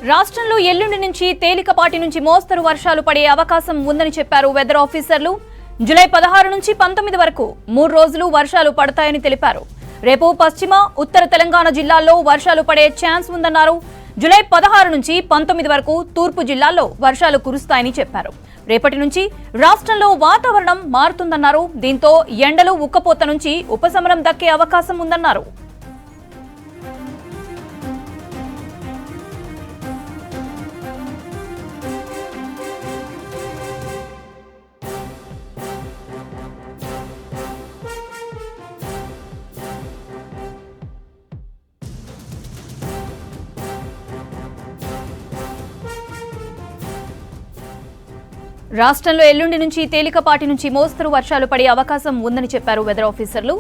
రాష్ట్రంలో ఎల్లుండి నుంచి తేలికపాటి నుంచి మోస్తరు వర్షాలు పడే అవకాశం ఉందని చెప్పారు వెదర్ ఆఫీసర్లు. జూలై 16 నుంచి 19 వరకు 3 రోజులు వర్షాలు పడతాయని తెలిపారు. రేపు పశ్చిమ, ఉత్తర తెలంగాణ జిల్లాల్లో వర్షాలు పడే ఛాన్స్ ఉందన్నారు. జూలై 16 నుంచి 19 వరకు తూర్పు జిల్లాల్లో వర్షాలు కురుస్తాయని చెప్పారు. రేపటి నుంచి రాష్ట్రంలో వాతావరణం మారుతుందన్నారు. దీంతో ఎండలు, ఉక్కపోత నుంచి ఉపశమనం దక్కే అవకాశం ఉందన్నారు. రాష్ట్రంలో ఎల్లుండి నుంచి తేలికపాటి నుంచి మోస్తరు వర్షాలు పడే అవకాశం ఉందని చెప్పారు వెదర్ ఆఫీసర్లు.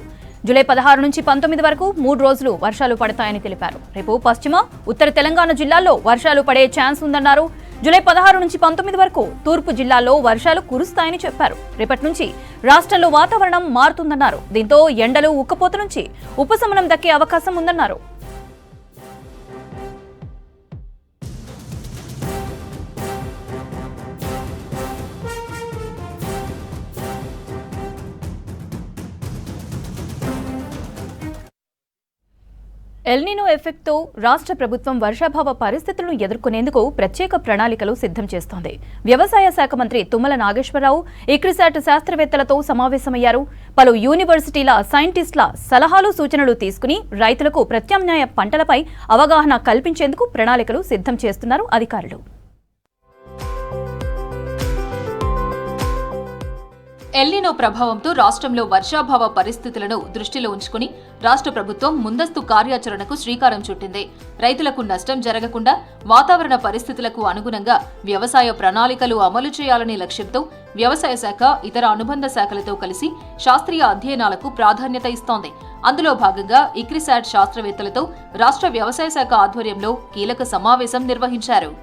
జూలై 16 నుంచి 19 వరకు 3 రోజులు వర్షాలు పడతాయని తెలిపారు. రేపు పశ్చిమ, ఉత్తర తెలంగాణ జిల్లాల్లో వర్షాలు పడే ఛాన్స్ ఉందన్నారు. జూలై 16 నుంచి 19 వరకు తూర్పు జిల్లాల్లో వర్షాలు కురుస్తాయని చెప్పారు. రేపటి నుంచి రాష్ట్రంలో వాతావరణం మారుతుందన్నారు. దీంతో ఎండలు, ఉక్కపోత నుంచి ఉపశమనం దక్కే అవకాశం ఉందన్నారు. ఎల్నినో ఎఫెక్ట్తో రాష్ట్ర ప్రభుత్వం వర్షాభావ పరిస్థితులను ఎదుర్కొనేందుకు ప్రత్యేక ప్రణాళికలు సిద్ధం చేస్తోంది. వ్యవసాయ శాఖ మంత్రి తుమ్మల నాగేశ్వరరావు ఇక్రిసాట్ శాస్త్రవేత్తలతో సమావేశమయ్యారు. పలు యూనివర్సిటీల సైంటిస్టుల సలహాలు, సూచనలు తీసుకుని రైతులకు ప్రత్యామ్నాయ పంటలపై అవగాహన కల్పించేందుకు ప్రణాళికలు సిద్ధం చేస్తున్నారు అధికారులు. ఎల్నినో ప్రభావంతో రాష్ట్రంలో వర్షాభావ పరిస్థితులను దృష్టిలో ఉంచుకుని రాష్ట్ర ప్రభుత్వం ముందస్తు కార్యాచరణకు శ్రీకారం చుట్టింది. రైతులకు నష్టం జరగకుండా వాతావరణ పరిస్థితులకు అనుగుణంగా వ్యవసాయ ప్రణాళికలు అమలు చేయాలనే లక్ష్యంతో వ్యవసాయ శాఖ ఇతర అనుబంధ శాఖలతో కలిసి శాస్త్రీయ అధ్యయనాలకు ప్రాధాన్యత ఇస్తోంది. అందులో భాగంగా ఇక్రిసాట్ శాస్త్రవేత్తలతో రాష్ట్ర వ్యవసాయ శాఖ ఆధ్వర్యంలో కీలక సమావేశం నిర్వహించారు.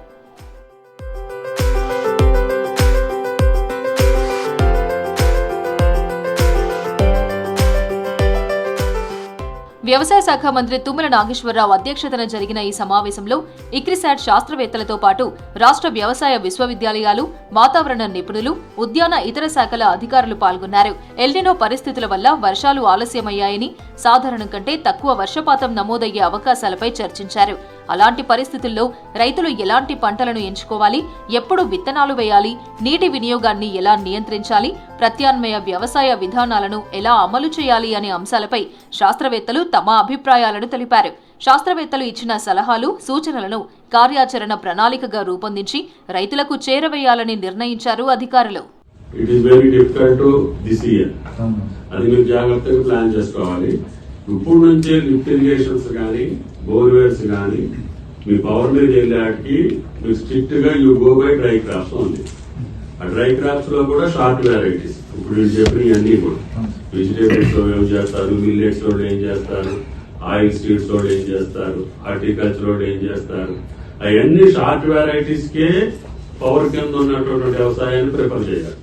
వ్యవసాయ శాఖ మంత్రి తుమ్మల నాగేశ్వరరావు అధ్యక్షతన జరిగిన ఈ సమావేశంలో ఇక్రిసాట్ శాస్త్రవేత్తలతో పాటు రాష్ట్ర వ్యవసాయ విశ్వవిద్యాలయాలు, వాతావరణ నిపుణులు, ఉద్యాన ఇతర శాఖల అధికారులు పాల్గొన్నారు. ఎల్నినో పరిస్థితుల వల్ల వర్షాలు ఆలస్యమయ్యాయని, సాధారణం కంటే తక్కువ వర్షపాతం నమోదయ్యే అవకాశాలపై చర్చించారు. అలాంటి పరిస్థితుల్లో రైతులు ఎలాంటి పంటలను ఎంచుకోవాలి, ఎప్పుడు విత్తనాలు వేయాలి, నీటి వినియోగాన్ని ఎలా నియంత్రించాలి, ప్రత్యామ్నాయ వ్యవసాయ విధానాలను ఎలా అమలు చేయాలి అనే అంశాలపై శాస్త్రవేత్తలు తమ అభిప్రాయాలను తెలిపారు. శాస్త్రవేత్తలు ఇచ్చిన సలహాలు, సూచనలను కార్యాచరణ ప్రణాళికగా రూపొందించి రైతులకు చేరవేయాలని నిర్ణయించారు అధికారులు. ఇప్పుడు నుంచే లిఫ్ట్ ఇరిగేషన్స్ కానీ, బోర్వెల్స్ కానీ మీ పవర్ మీద వెళ్ళాటికి మీరు స్ట్రిక్ట్ గా you go by dry crops ఉంది. ఆ డ్రై క్రాప్స్ లో కూడా షార్ట్ వెరైటీస్ ఇప్పుడు వీళ్ళు చెప్పినవన్నీ కూడా వెజిటేబుల్స్ లో ఏం చేస్తారు, మిల్లెట్స్ లో ఏం చేస్తారు, ఆయిల్ సీడ్స్ లో ఏం చేస్తారు, హార్టికల్చర్ లో ఏం చేస్తారు, అవన్నీ షార్ట్ వెరైటీస్ కే పవర్ కింద ఉన్నటువంటి వ్యవసాయాన్ని ప్రిఫర్ చేయాలి.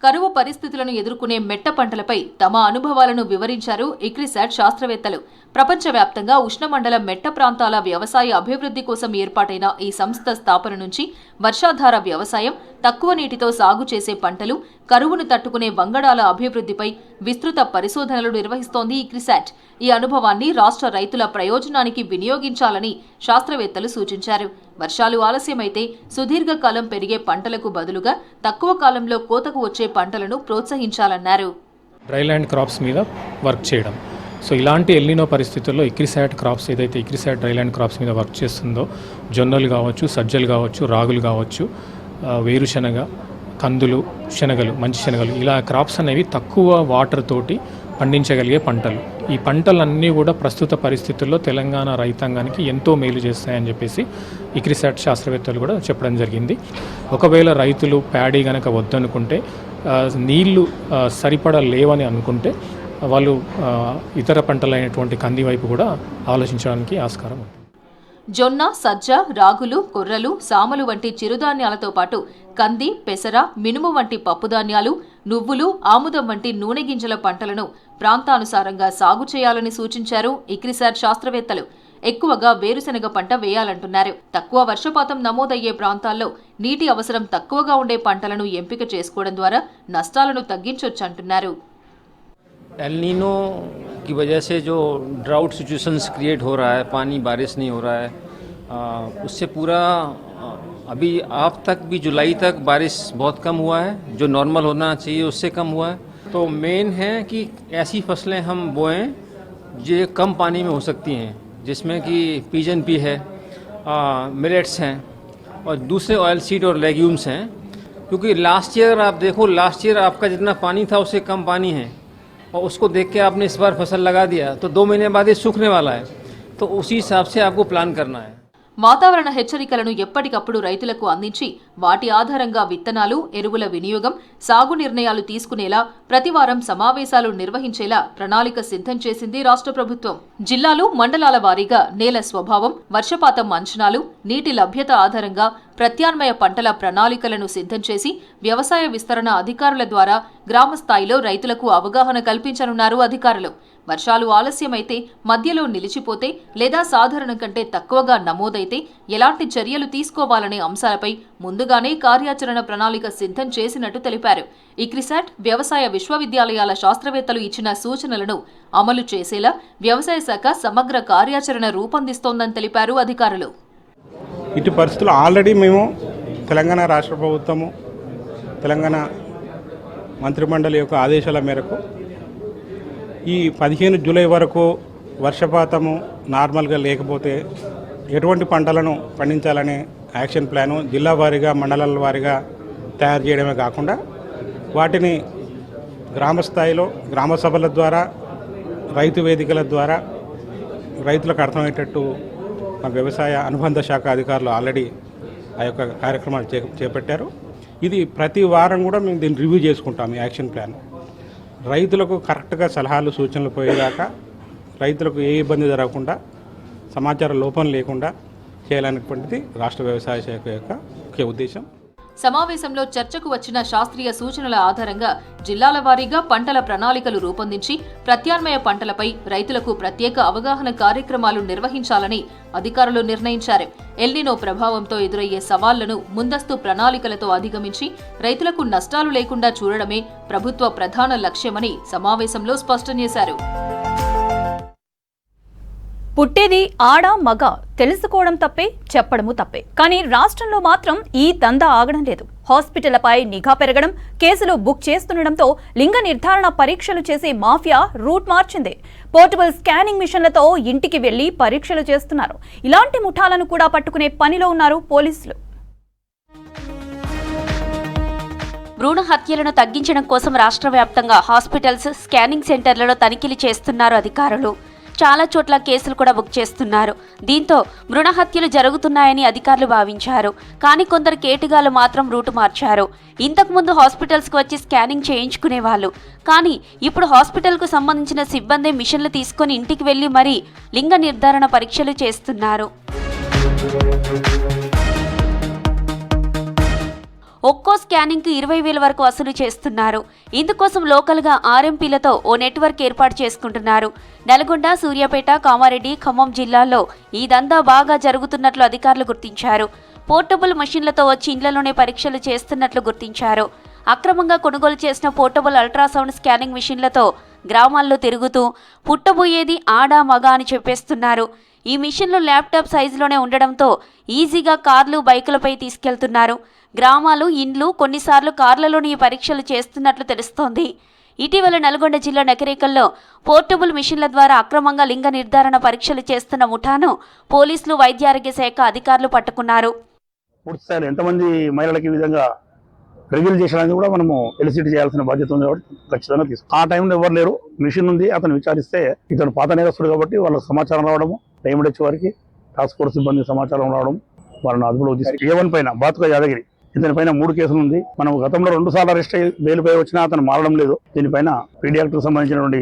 కరువు పరిస్థితులను ఎదుర్కొనే మెట్ట పంటలపై తమ అనుభవాలను వివరించారు ఇక్రిసాట్ శాస్త్రవేత్తలు. ప్రపంచవ్యాప్తంగా ఉష్ణమండల మెట్ట ప్రాంతాల వ్యవసాయ అభివృద్ధి కోసం ఏర్పాటైన ఈ సంస్థ స్థాపన నుంచి వర్షాధార వ్యవసాయం, తక్కువ నీటితో సాగు చేసే పంటలు, కరువును తట్టుకునే వంగడాల అభివృద్ధిపై విస్తృత పరిశోధనలు నిర్వహిస్తోంది ఇక్రిసాట్. ఈ అనుభవాన్ని రాష్ట్ర రైతుల ప్రయోజనానికి వినియోగించాలని శాస్త్రవేత్తలు సూచించారు. వర్షాలు ఆలస్యమైతే సుదీర్ఘకాలం పెరిగే పంటలకు బదులుగా తక్కువ కాలంలో కోతకు వచ్చే పంటలను ప్రోత్సహించాలన్నారు. డ్రైల్యాండ్ క్రాప్స్ మీద వర్క్ చేయడం. సో ఇలాంటి ఎల్నినో పరిస్థితుల్లో ఇక్రిసాట్ క్రాప్స్ ఏదైతే ఇక్రిసాట్ డ్రైల్యాండ్ క్రాప్స్ మీద వర్క్ చేస్తుందో, జొన్నలు కావచ్చు, సజ్జలు కావచ్చు, రాగులు కావచ్చు, వేరుశనగ, కందులు, శనగలు, మంచి శనగలు, ఇలా క్రాప్స్ అనేవి తక్కువ వాటర్ తోటి పండించగలిగే పంటలు. ఈ పంటలన్నీ కూడా ప్రస్తుత పరిస్థితుల్లో తెలంగాణ రైతాంగానికి ఎంతో మేలు చేస్తాయని చెప్పేసి ఇక్రిసాట్ శాస్త్రవేత్తలు కూడా చెప్పడం జరిగింది. ఒకవేళ రైతులు ప్యాడీ గనక వద్దనుకుంటే, నీళ్లు సరిపడా లేవని అనుకుంటే వాళ్ళు ఇతర పంటలైనటువంటి కంది వైపు కూడా ఆలోచించడానికి ఆస్కారం ఉంది. జొన్న, సజ్జ, రాగులు, కొర్రలు, సామలు వంటి చిరుధాన్యాలతో పాటు కంది, పెసర, మినుము వంటి పప్పుధాన్యాలు, నువ్వులు, ఆముదం వంటి నూనె గింజల పంటలను ప్రాంతానుసారంగా సాగు చేయాలని సూచించారు ఇక్రిసాట్ శాస్త్రవేత్తలు. ఎక్కువగా వేరుశెనగ పంట వేయాలంటున్నారు. తక్కువ వర్షపాతం నమోదయ్యే ప్రాంతాల్లో నీటి అవసరం తక్కువగా ఉండే పంటలను ఎంపిక చేసుకోవడం ద్వారా నష్టాలను తగ్గించొచ్చంటున్నారు. एल नीनो की वजह से जो ड्राउट सिचुएशंस क्रिएट हो रहा है, पानी बारिश नहीं हो रहा है, उससे पूरा अभी आप तक भी जुलाई तक बारिश बहुत कम हुआ है, जो नॉर्मल होना चाहिए उससे कम हुआ है। तो मेन है कि ऐसी फसलें हम बोएं जो कम पानी में हो सकती हैं, जिसमें कि पिजन पी है, मिलेट्स हैं और दूसरे ऑयल सीड और लेग्यूम्स हैं। क्योंकि लास्ट ईयर आप देखो, लास्ट ईयर आपका जितना पानी था उससे कम पानी है और उसको देख के आपने इस बार फसल लगा दिया तो 2 महीने बाद ये सूखने वाला है, तो उसी हिसाब से आपको प्लान करना है। వాతావరణ హెచ్చరికలను ఎప్పటికప్పుడు రైతులకు అందించి వాటి ఆధారంగా విత్తనాలు, ఎరువుల వినియోగం, సాగు నిర్ణయాలు తీసుకునేలా ప్రతివారం సమావేశాలు నిర్వహించేలా ప్రణాళిక సిద్ధం చేసింది రాష్ట్ర ప్రభుత్వం. జిల్లాలు, మండలాల వారీగా నేల స్వభావం, వర్షపాతం అంచనాలు, నీటి లభ్యత ఆధారంగా ప్రత్యామ్నాయ పంటల ప్రణాళికలను సిద్ధం చేసి వ్యవసాయ విస్తరణ అధికారుల ద్వారా గ్రామ స్థాయిలో రైతులకు అవగాహన కల్పించనున్నారు అధికారులు. వర్షాలు ఆలస్యమైతే, మధ్యలో నిలిచిపోతే లేదా సాధారణం కంటే తక్కువగా నమోదైతే ఎలాంటి చర్యలు తీసుకోవాలనే అంశాలపై ముందుగానే కార్యాచరణ ప్రణాళిక సిద్ధం చేసినట్టు తెలిపారు. ఇక్రిసాట్, వ్యవసాయ విశ్వవిద్యాలయాల శాస్త్రవేత్తలు ఇచ్చిన సూచనలను అమలు చేసేలా వ్యవసాయ శాఖ సమగ్ర కార్యాచరణ రూపొందిస్తోందని తెలిపారు అధికారులు. ఇటు పరిస్థితులు ఆల్రెడీ మేము తెలంగాణ రాష్ట్ర ప్రభుత్వము, తెలంగాణ మంత్రిమండలి యొక్క ఆదేశాల మేరకు ఈ 15 జూలై వరకు వర్షపాతము నార్మల్గా లేకపోతే ఎటువంటి పంటలను పండించాలనే యాక్షన్ ప్లాను జిల్లా వారీగా, మండలాల వారీగా తయారు చేయడమే కాకుండా వాటిని గ్రామ స్థాయిలో గ్రామ సభల ద్వారా, రైతు వేదికల ద్వారా రైతులకు అర్థమయ్యేటట్టు మా వ్యవసాయ అనుబంధ శాఖ అధికారులు ఆల్రెడీ ఆ యొక్క కార్యక్రమాలు చేపట్టారు. ఇది ప్రతి వారం కూడా మేము దీన్ని రివ్యూ చేసుకుంటాం. ఈ యాక్షన్ ప్లాన్ రైతులకు కరెక్ట్గా సలహాలు, సూచనలు పోయేదాకా రైతులకు ఏ ఇబ్బంది జరగకుండా, సమాచార లోపం లేకుండా చేయాలనేటువంటిది రాష్ట్ర వ్యవసాయ శాఖ యొక్క ముఖ్య ఉద్దేశం. సమావేశంలో చర్చకు వచ్చిన శాస్త్రీయ సూచనల ఆధారంగా జిల్లాల వారీగా పంటల ప్రణాళికలు రూపొందించి ప్రత్యామ్నాయ పంటలపై రైతులకు ప్రత్యేక అవగాహన కార్యక్రమాలు నిర్వహించాలని అధికారులు నిర్ణయించారు. ఎల్నినో ప్రభావంతో ఎదురయ్యే సవాళ్లను ముందస్తు ప్రణాళికలతో అధిగమించి రైతులకు నష్టాలు లేకుండా చూడడమే ప్రభుత్వ ప్రధాన లక్ష్యమని సమావేశంలో స్పష్టం చేశారు. పుట్టేది ఆడ, మగ తెలుసుకోవడం తప్పే, చెప్పడము తప్పే. కానీ రాష్ట్రంలో మాత్రం ఈ దందా ఆగడం లేదు. హాస్పిటళ్లపై నిఘా పెరగడం, కేసులు బుక్ చేస్తుండటంతో లింగ నిర్ధారణ పరీక్షలు చేసే మాఫియా రూట్ మార్చింది. పోర్టబుల్ స్కానింగ్ మిషన్లతో ఇంటికి వెళ్లి పరీక్షలు చేస్తున్నారు. ఇలాంటి ముఠాలను కూడా పట్టుకునే పనిలో ఉన్నారు పోలీసులు. భ్రూణ హత్యలను తగ్గించడం కోసం రాష్ట్ర వ్యాప్తంగా హాస్పిటల్స్, స్కానింగ్ సెంటర్లలో తనిఖీలు చేస్తున్నారు అధికారులు. చాలా చోట్ల కేసులు కూడా బుక్ చేస్తున్నారు. దీంతో భ్రూణ హత్యలు జరుగుతున్నాయని అధికారులు భావించారు. కానీ కొందరు కేటుగాలు మాత్రం రూటు మార్చారు. ఇంతకుముందు హాస్పిటల్స్కి వచ్చి స్కానింగ్ చేయించుకునేవాళ్ళు. కానీ ఇప్పుడు హాస్పిటల్కు సంబంధించిన సిబ్బంది మిషన్లు తీసుకొని ఇంటికి వెళ్లి మరీ లింగ నిర్ధారణ పరీక్షలు చేస్తున్నారు. ఒక్కో స్కానింగ్కు 20,000 వరకు వసూలు చేస్తున్నారు. ఇందుకోసం లోకల్గా ఆర్ఎంపీలతో ఓ నెట్వర్క్ ఏర్పాటు చేసుకుంటున్నారు. నల్గొండ, సూర్యాపేట, కామారెడ్డి, ఖమ్మం జిల్లాల్లో ఈ దందా బాగా జరుగుతున్నట్లు అధికారులు గుర్తించారు. పోర్టబుల్ మెషిన్లతో వచ్చి ఇండ్లలోనే పరీక్షలు చేస్తున్నట్లు గుర్తించారు. అక్రమంగా కొనుగోలు చేసిన పోర్టబుల్ అల్ట్రాసౌండ్ స్కానింగ్ మిషన్లతో గ్రామాల్లో తిరుగుతూ పుట్టబోయేది ఆడ, మగ అని చెప్పేస్తున్నారు. ఈ మిషన్లు ల్యాప్టాప్ సైజులోనే ఉండడంతో ఈజీగా కార్లు, బైకులపై తీసుకెళ్తున్నారు. గ్రామాలు, ఇండ్లు, కొన్నిసార్లు కార్లలోని ఈ పరీక్షలు చేస్తున్నట్లు తెలుస్తోంది. ఇటీవల నల్గొండ జిల్లా నకిరేకల్లో పోర్టబుల్ మిషన్ల ద్వారా అక్రమంగా లింగ నిర్ధారణ పరీక్షలు చేస్తున్న ముఠాను పోలీసులు, వైద్యారోగ్య శాఖ అధికారులు పట్టుకున్నారు. పూర్తి స్థాయిలో ఎంతమంది మహిళలకు ఈ విధంగా రివీల్ చేయడానికి కూడా మనము ఎలిసిట్ చేయాల్సిన బాధ్యత ఉంది కాబట్టి ఖచ్చితంగా తీసుకుంటాం. ఆ టైంలో ఎవరు లేరు, మిషన్ ఉంది, అతను విచారిస్తే ఇతను పాత నేరస్తుడు కాబట్టి వాళ్ళకి సమాచారం రావడము, టైం వచ్చే వారికి టాస్క్ ఫోర్స్ సిబ్బంది సమాచారం రావడం, వాళ్ళని అదుపులోకి తీసుకు A1 పైన బాతుక యాదగిరి ఇతని పైన 3 కేసులు ఉంది. మనం గతంలో 2 సార్లు అరెస్ట్ అయ్యి బెయిల్పై వచ్చినా అతను మారడం లేదు. దీనిపైన పీడియాట్రిక్ సంబంధించినటువంటి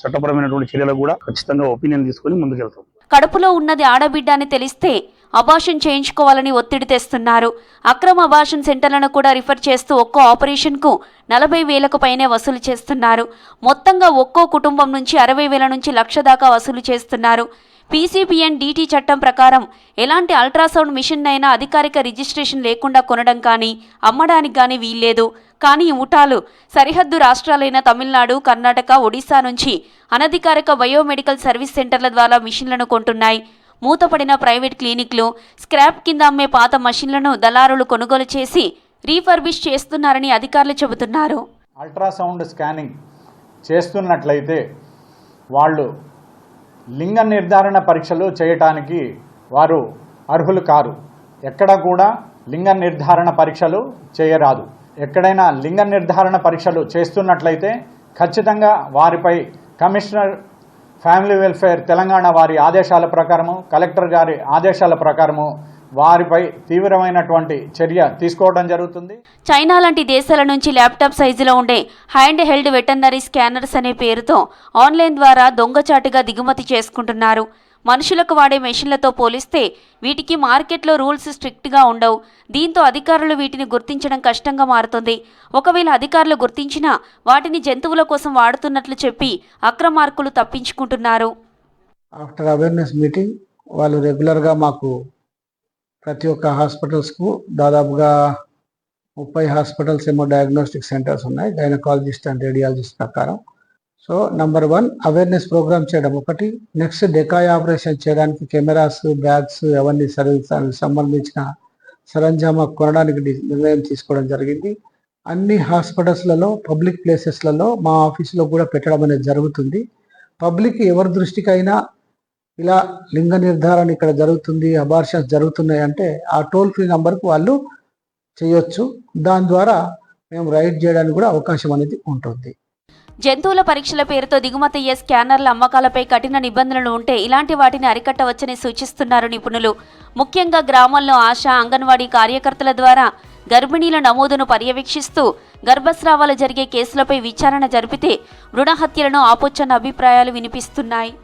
చట్టపరమైనటువంటి చర్యలకు కూడా ఖచ్చితంగా ఒపీనియన్ తీసుకుని ముందుకెళ్తాం. కడుపులో ఉన్నది ఆడబిడ్డ అని తెలిస్తే అబార్షన్ చేయించుకోవాలని ఒత్తిడి తెస్తున్నారు. అక్రమ అబార్షన్ సెంటర్లను కూడా రిఫర్ చేస్తూ ఒక్కో ఆపరేషన్కు 40,000కు పైనే వసూలు చేస్తున్నారు. మొత్తంగా ఒక్కో కుటుంబం నుంచి 60,000 నుంచి 1,00,000 దాకా వసూలు చేస్తున్నారు. పీసీపీఎన్ డీటీ చట్టం ప్రకారం ఎలాంటి అల్ట్రాసౌండ్ మిషన్ అయినా అధికారిక రిజిస్ట్రేషన్ లేకుండా కొనడం కానీ అమ్మడానికి కానీ వీల్లేదు. కానీ ఈ ముఠాలు సరిహద్దు రాష్ట్రాలైన తమిళనాడు, కర్ణాటక, ఒడిశా నుంచి అనధికారిక బయోమెడికల్ సర్వీస్ సెంటర్ల ద్వారా మిషన్లను కొంటున్నాయి. మూతపడిన ప్రైవేట్ క్లినిక్లు, స్క్రాప్ కింద అమ్మే పాత మషిన్లను దళారులు కొనుగోలు చేసి రీఫర్బిష్ చేస్తున్నారని అధికారులు చెబుతున్నారు. అల్ట్రాసౌండ్ స్కానింగ్ చేస్తున్నట్లయితే వాళ్ళు లింగ నిర్ధారణ పరీక్షలు చేయటానికి వారు అర్హులు కారు. ఎక్కడ కూడా లింగ నిర్ధారణ పరీక్షలు చేయరాదు. ఎక్కడైనా లింగ నిర్ధారణ పరీక్షలు చేస్తున్నట్లయితే ఖచ్చితంగా వారిపై కమిషనర్ ఫ్యామిలీ వెల్ఫేర్ తెలంగాణ వారి ఆదేశాల ప్రకారము, కలెక్టర్ గారి ఆదేశాల ప్రకారము వారిపై తీవ్రమైనటువంటి చర్య తీసుకోవడం జరుగుతుంది. చైనా లాంటి దేశాల నుంచి ల్యాప్టాప్ సైజులో ఉండే హ్యాండ్ హెల్డ్ వెటర్నరీ స్కానర్స్ అనే పేరుతో ఆన్లైన్ ద్వారా దొంగచాటుగా దిగుమతి చేసుకుంటున్నారు. మనుషులకు వాడే మెషిన్లతో పోలిస్తే వీటికి మార్కెట్లో రూల్స్ స్ట్రిక్ట్గా ఉండవు. దీంతో అధికారులు వీటిని గుర్తించడం కష్టంగా మారుతుంది. ఒకవేళ అధికారులు గుర్తించినా వాటిని జంతువుల కోసం వాడుతున్నట్లు చెప్పి అక్రమార్కులు తప్పించుకుంటున్నారు. ఆఫ్టర్ అవేర్నెస్ మీటింగ్ వాళ్ళు రెగ్యులర్గా మాకు ప్రతి ఒక్క హాస్పిటల్స్కు దాదాపుగా 30 హాస్పిటల్స్ ఏమో డయాగ్నోస్టిక్ సెంటర్స్ ఉన్నాయి, గైనకాలజిస్ట్ అండ్ రేడియాలజిస్ట్ ప్రకారం. సో నంబర్ 1 అవేర్నెస్ ప్రోగ్రామ్ చేయడం ఒకటి. నెక్స్ట్ డెకాయ్ ఆపరేషన్ చేయడానికి కెమెరాస్, బ్యాగ్స్ అవన్నీ సంబంధించిన సరంజామా కొనడానికి నిర్ణయం తీసుకోవడం జరిగింది. అన్ని హాస్పిటల్స్లలో, పబ్లిక్ ప్లేసెస్లలో మా ఆఫీసులో కూడా పెట్టడం అనేది జరుగుతుంది. పబ్లిక్ ఎవరి దృష్టికైనా ఇలా లింగ నిర్ధారణ ఇక్కడ జరుగుతుంది, అబార్షన్స్ జరుగుతున్నాయి అంటే ఆ టోల్ ఫ్రీ నంబర్కు వాళ్ళు చేయొచ్చు. దాని ద్వారా మేము రైడ్ చేయడానికి కూడా అవకాశం అనేది ఉంటుంది. జంతువుల పరీక్షల పేరుతో దిగుమతి అయ్యే స్కానర్ల అమ్మకాలపై కఠిన నిబంధనలు ఉంటే ఇలాంటి వాటిని అరికట్టవచ్చని సూచిస్తున్నారు నిపుణులు. ముఖ్యంగా గ్రామాల్లో ఆశా, అంగన్వాడీ కార్యకర్తల ద్వారా గర్భిణీల నమోదును పర్యవేక్షిస్తూ గర్భస్రావాలు జరిగే కేసులపై విచారణ జరిపితే భ్రూణ హత్యలను ఆపొచ్చన్న అభిప్రాయాలు వినిపిస్తున్నాయి.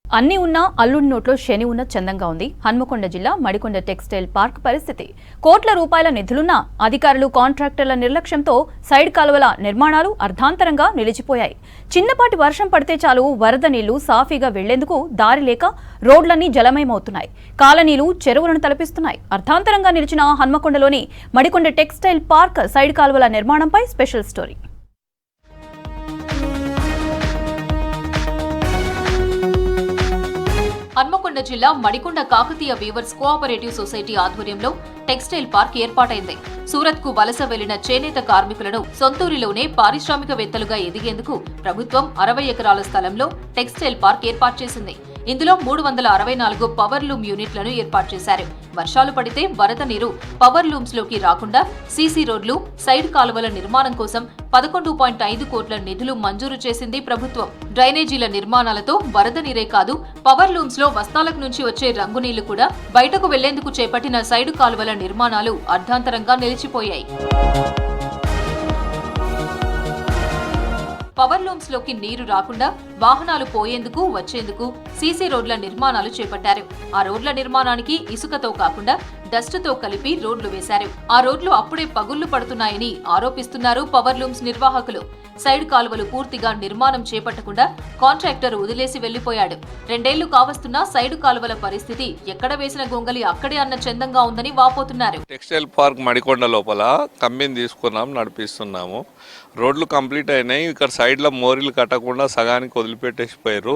అన్నీ ఉన్నా అల్లుడి నోట్లో శని ఉన్న చందంగా ఉంది హన్మకొండ జిల్లా మడికొండ టెక్స్టైల్ పార్క్ పరిస్థితి. కోట్ల రూపాయల నిధులున్నా అధికారులు, కాంట్రాక్టర్ల నిర్లక్ష్యంతో సైడ్ కాలువల నిర్మాణాలు అర్ధాంతరంగా నిలిచిపోయాయి. చిన్నపాటి వర్షం పడితే చాలు వరద నీళ్లు సాఫీగా వెళ్లేందుకు దారి లేక రోడ్లన్నీ జలమయమవుతున్నాయి. కాలనీలు, చెరువులను తలపిస్తున్నాయి. అర్ధాంతరంగా నిలిచిన హన్మకొండలోని మడికొండ టెక్స్టైల్ పార్క్ సైడ్ కాలువల నిర్మాణంపై స్పెషల్ స్టోరీ. హన్మకొండ జిల్లా Madikonda Kakatiya weavers cooperative society ఆధ్వర్యంలో టెక్స్టైల్ పార్క్ ఏర్పాటైంది. సూరత్ కు వలస వెళ్లిన చేనేత కార్మికులను సొంతూరిలోనే పారిశ్రామికవేత్తలుగా ఎదిగేందుకు ప్రభుత్వం 60 ఎకరాల స్థలంలో టెక్స్టైల్ పార్క్ ఏర్పాటు చేసింది. ఇందులో 364 పవర్ లూమ్ యూనిట్లను ఏర్పాటు చేశారు. వర్షాలు పడితే వరద నీరు పవర్ లూమ్స్ లోకి రాకుండా సీసీ రోడ్లు, సైడ్ కాలువల నిర్మాణం కోసం 11.5 కోట్ల నిధులు మంజూరు చేసింది ప్రభుత్వం. డ్రైనేజీల నిర్మాణాలతో వరద నీరే కాదు, పవర్ లూమ్స్ లో వస్తాలకు నుంచి వచ్చే రంగు నీళ్లు కూడా బయటకు వెళ్లేందుకు చేపట్టిన సైడ్ కాలువల నిర్మాణాలు అర్ధాంతరంగా నిలిచిపోయాయి. పవర్ లూమ్స్ లోకి నీరు రాకుండా వాహనాలు పోయేందుకు, వచ్చేందుకు సీసీ రోడ్ల నిర్మాణాలు చేపట్టారు. ఆ రోడ్ల నిర్మాణానికి ఇసుకతో కాకుండా డస్ట్తో కలిపి రోడ్లు వేశారు. ఆ రోడ్లు అప్పుడే పగుళ్లు పడుతున్నాయని ఆరోపిస్తున్నారు పవర్ లూమ్స్ నిర్వాహకులు. సైడ్ కాలువలు పూర్తిగా నిర్మాణం చేపట్టకుండా కాంట్రాక్టర్ వదిలేసి వెళ్లిపోయాడు. 2 ఏళ్లు కావస్తున్నా సైడ్ కాలువల పరిస్థితి ఎక్కడ వేసిన గొంగలి అక్కడే అన్న చందంగా ఉందని వాపోతున్నారు. టెక్స్టైల్ పార్క్ మడికొండ లోపల కంపెనీ తీసుకున్నాం, నడిపిస్తున్నాము. రోడ్లు కంప్లీట్ అయినాయి. ఇక్కడ సైడ్లో మోరీలు కట్టకుండా సగానికి వదిలిపెట్టేసిపోయారు.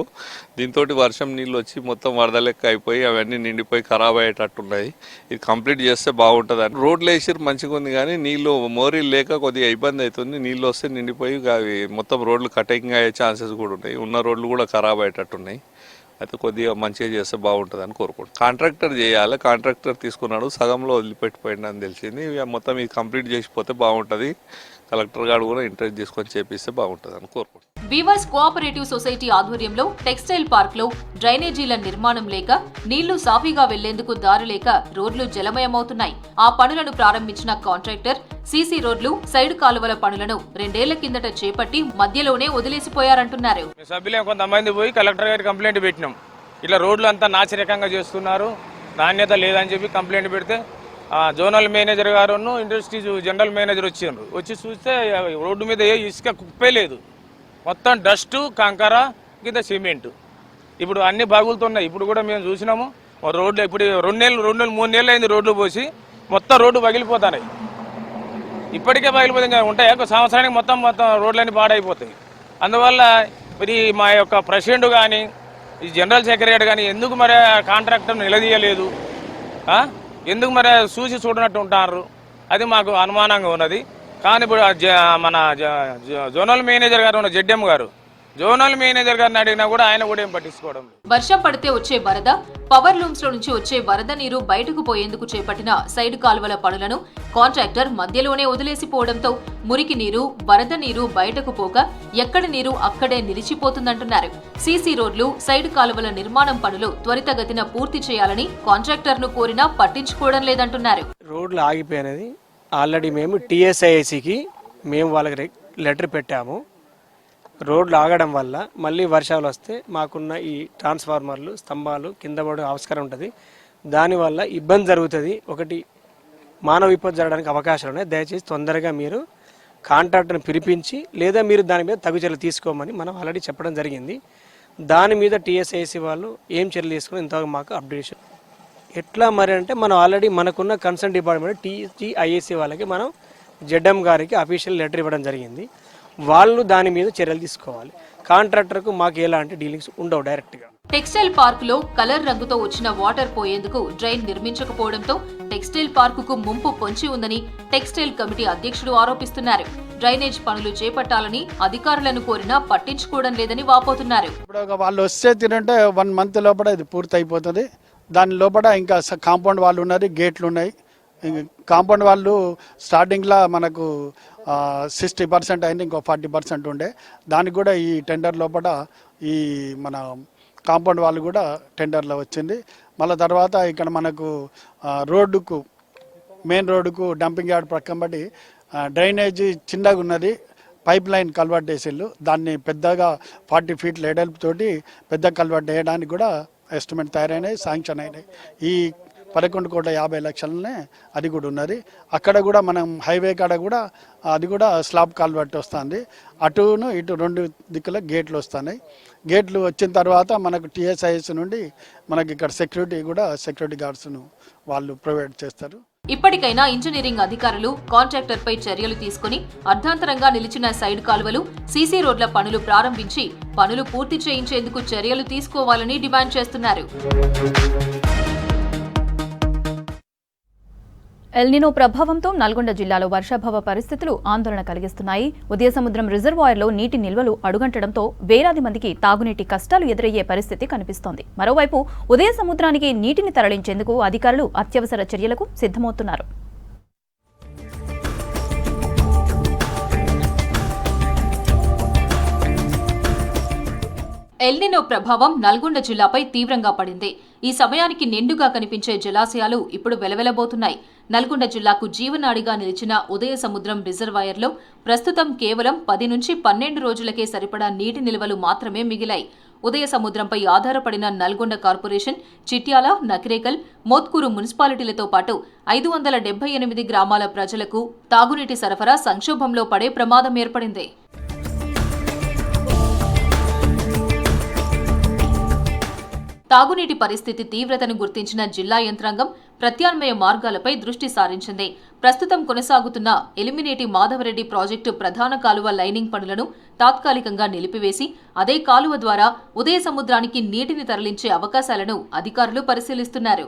దీంతో వర్షం నీళ్ళు వచ్చి మొత్తం వరద లెక్క అయిపోయి అవన్నీ నిండిపోయి ఖరాబ్ అయ్యేటట్టున్నాయి. ఇది కంప్లీట్ చేస్తే బాగుంటుందని రోడ్లు వేసి మంచిగా ఉంది, కానీ నీళ్ళు మోరీలు లేక కొద్దిగా ఇబ్బంది అవుతుంది. నీళ్ళు వస్తే నిండిపోయి అవి మొత్తం రోడ్లు కటింగ్ అయ్యే ఛాన్సెస్ కూడా ఉన్నాయి. ఉన్న రోడ్లు కూడా ఖరాబ్ అయ్యేటట్టున్నాయి. అయితే కొద్దిగా మంచిగా చేస్తే బాగుంటుందని కోరుకుంటాం. కాంట్రాక్టర్ చేయాలి, కాంట్రాక్టర్ తీసుకున్నాడు, సగంలో వదిలిపెట్టిపోయింది అని తెలిసింది. మొత్తం ఇది కంప్లీట్ చేసిపోతే బాగుంటుంది. కలెక్టర్ గారు కూడా ఇంట్రెస్ట్ తీసుకొని చేపిస్తే బాగుంటుంది అని కోరుకుంటున్నాం. వీవర్స్ కోఆపరేటివ్ సొసైటీ ఆధ్వర్యంలో టెక్స్టైల్ పార్క్ లో డ్రైనేజీల నిర్మాణం లేక, నీళ్లు సాఫీగా వెళ్లేందుకు దారి లేక రోడ్లు జలమయమవుతున్నాయి. ఆ పనులను ప్రారంభించిన కాంట్రాక్టర్ సీసీ రోడ్లు, సైడ్ కాలువల పనులను 2 ఏళ్ల కిందట చేపట్టి మధ్యలోనే వదిలేసిపోయారంటున్నారు. సభ్యులు కొంతమంది పోయి కలెక్టర్ గారికి కంప్లైంట్ పెట్టినాం. ఇట్లా రోడ్లు అంతా నాసిరకంగా చేస్తున్నారు, నాణ్యత లేదని చెప్పి కంప్లైంట్ పెడితే జోనల్ మేనేజర్ గారు, ఇండస్ట్రీ జనరల్ మేనేజర్ వచ్చి చూస్తే రోడ్డు మీద ఇసుక కుప్పే లేదు, మొత్తం డస్ట్, కంకర కింద సిమెంట్. ఇప్పుడు అన్ని బాగులుతున్నాయి. ఇప్పుడు కూడా మేము చూసినాము రోడ్లు ఇప్పుడు 2 నెలలు 3 నెలలు అయింది రోడ్లు పోసి మొత్తం రోడ్డు పగిలిపోతున్నాయి. ఇప్పటికే పగిలిపోతే ఉంటాయి, ఒక సంవత్సరానికి మొత్తం రోడ్లన్నీ పాడైపోతాయి. అందువల్ల మరి మా యొక్క ప్రెసిడెంట్ కానీ ఈ జనరల్ సెక్రటరీ కానీ ఎందుకు మరి కాంట్రాక్టర్ నిలదీయలేదు, ఎందుకు మరి చూడనట్టు ఉంటారు, అది మాకు అనుమానంగా ఉన్నది. కానీ ఇప్పుడు మన జోనల్ మేనేజర్ గారు ఉన్న జెడ్ఎం గారు జోనల్ మేనేజర్ గారిని అడిగినా కూడా ఆయన కూడా ఏం పట్టించుకోవడం. వర్షం పడితే వచ్చే వరద, పవర్ లూమ్స్ లో నుంచి వచ్చే వరద నీరు బయటకు పోయేందుకు చేపట్టిన సైడ్ కాలువల పనులను కాంట్రాక్టర్ మధ్యలోనే వదిలేసిపోవడంతో మురికి నీరు, వరద నీరు బయటకు పోక ఎక్కడి నీరు అక్కడే నిలిచిపోతుందంటున్నారు. సీసీ రోడ్లు, సైడ్ కాలువల నిర్మాణం పనులు త్వరితగతిన పూర్తి చేయాలని కాంట్రాక్టర్ ను కోరినా పట్టించుకోవడం లేదంటున్నారు. రోడ్లు ఆగిపోయినది ఆల్రెడీ మేము TSIACకి మేము వాళ్ళకి లెటర్ పెట్టాము. రోడ్లు ఆగడం వల్ల మళ్ళీ వర్షాలు వస్తే మాకున్న ఈ ట్రాన్స్ఫార్మర్లు, స్తంభాలు కింద పడే ఆస్కారం ఉంటుంది. దానివల్ల ఇబ్బంది జరుగుతుంది. ఒకటి మానవ విపత్తు జరగడానికి అవకాశాలు ఉన్నాయి. దయచేసి తొందరగా మీరు కాంట్రాక్టర్ని పిలిపించి లేదా మీరు దాని మీద తగు చర్యలు తీసుకోమని మనం ఆల్రెడీ చెప్పడం జరిగింది. దాని మీద TSIAC వాళ్ళు ఏం చర్యలు తీసుకుని ఇంతవరకు మాకు అప్డేషన్ ఎట్లా మరి అంటే మనం ఆల్రెడీ మనకున్న కన్సర్న్ డిపార్ట్మెంట్ TSIAC వాళ్ళకి మనం జెడ్ఎం గారికి అఫీషియల్ లెటర్ ఇవ్వడం జరిగింది. వాళ్ళు దాని మీద చర్యలు తీసుకోవాలి. కాంట్రాక్టర్కు మాకు ఎలాంటి డీలింగ్స్ ఉండవు డైరెక్ట్గా. టెక్స్టైల్ పార్క్ లో కలర్ రంగుతో వచ్చిన వాటర్ పోయేందుకు డ్రైన్ నిర్మించకపోవడంతో టెక్స్టైల్ పార్కుకు ముంపు పొంచి ఉందని టెక్స్టైల్ కమిటీ అధ్యక్షుడు ఆరోపిస్తున్నారు. డ్రైనేజ్ పనులు చేపట్టాలని అధికారులను కోరినా పట్టించుకోవడం లేదని వాపోతున్నారు. ఇప్పుడు వాళ్ళు వస్తే తినంటే 1 మంత్ లోపల ఇది పూర్తి అయిపోతుంది. దాని లోపల ఇంకా కాంపౌండ్ వాళ్ళు ఉన్నారు, గేట్లు ఉన్నాయి. కాంపౌండ్ వాళ్ళు స్టార్టింగ్లో మనకు 60% అయింది, ఇంకో 40% ఉండే. దానికి కూడా ఈ టెండర్ లోపల ఈ మన కాంపౌండ్ వాళ్ళు కూడా టెండర్లో వచ్చింది. మళ్ళీ తర్వాత ఇక్కడ మనకు రోడ్డుకు, మెయిన్ రోడ్డుకు డంపింగ్ యార్డ్ ప్రక్కన బట్టి డ్రైనేజీ చిన్నగా ఉన్నది, పైప్ లైన్ కల్వర్ట్ వేసిళ్ళు. దాన్ని పెద్దగా 40 ఫీట్ల ఎడల్పుతోటి పెద్ద కల్వర్ట్ వేయడానికి కూడా ఎస్టిమేట్ తయారైనాయి, శాంక్షన్ అయినాయి. ఈ 11,50,00,000 అది కూడా ఉన్నది. అక్కడ కూడా మనం హైవే కాడ కూడా అది కూడా స్లాబ్ కాల్వర్ట్ వస్తుంది. అటును ఇటు 2 దిక్కుల గేట్లు వస్తున్నాయి. గేట్లు వచ్చిన తర్వాత మనకు TSIAC నుండి మనకి ఇక్కడ సెక్యూరిటీ గార్డ్స్ను వాళ్ళు ప్రొవైడ్ చేస్తారు. ఇప్పటికైనా ఇంజనీరింగ్ అధికారులు కాంట్రాక్టర్ పై చర్యలు తీసుకుని అర్ధాంతరంగా నిలిచిన సైడ్ కాలువలు, సీసీ రోడ్ల పనులు ప్రారంభించి పనులు పూర్తి చేయించేందుకు చర్యలు తీసుకోవాలని డిమాండ్ చేస్తున్నారు. ఎల్నినో ప్రభావంతో నల్గొండ జిల్లాలో వర్షాభావ పరిస్థితులు ఆందోళన కలిగిస్తున్నాయి. ఉదయసముద్రం రిజర్వాయర్లో నీటి నిల్వలు అడుగంటడంతో వేలాది మందికి తాగునీటి కష్టాలు ఎదురయ్యే పరిస్థితి కనిపిస్తోంది. మరోవైపు ఉదయసముద్రానికి నీటిని తరలించేందుకు అధికారులు అత్యవసర చర్యలకు సిద్ధమవుతున్నారు. ఎల్నినో ప్రభావం నల్గొండ జిల్లాపై తీవ్రంగా పడింది. ఈ సమయానికి నిండుగా కనిపించే జలాశయాలు ఇప్పుడు వెలవెలబోతున్నాయి. నల్గొండ జిల్లాకు జీవనాడిగా నిలిచిన ఉదయసముద్రం రిజర్వాయర్లో ప్రస్తుతం కేవలం 10 నుంచి 12 రోజులకే సరిపడా నీటి నిల్వలు మాత్రమే మిగిలాయి. ఉదయసముద్రంపై ఆధారపడిన నల్గొండ కార్పొరేషన్, చిట్యాల, నకిరేకల్, మోత్కూరు మున్సిపాలిటీలతో పాటు 578 గ్రామాల ప్రజలకు తాగునీటి సరఫరా సంక్షోభంలో పడే ప్రమాదం ఏర్పడింది. తాగునీటి పరిస్థితి తీవ్రతను గుర్తించిన జిల్లా యంత్రాంగం ప్రత్యామ్నాయ మార్గాలపై దృష్టి సారించింది. ప్రస్తుతం కొనసాగుతున్న ఎలిమినేటి మాధవరెడ్డి ప్రాజెక్టు ప్రధాన కాలువ లైనింగ్ పనులను తాత్కాలికంగా నిలిపివేసి అదే కాలువ ద్వారా ఉదయసముద్రానికి నీటిని తరలించే అవకాశాలను అధికారులు పరిశీలిస్తున్నారు.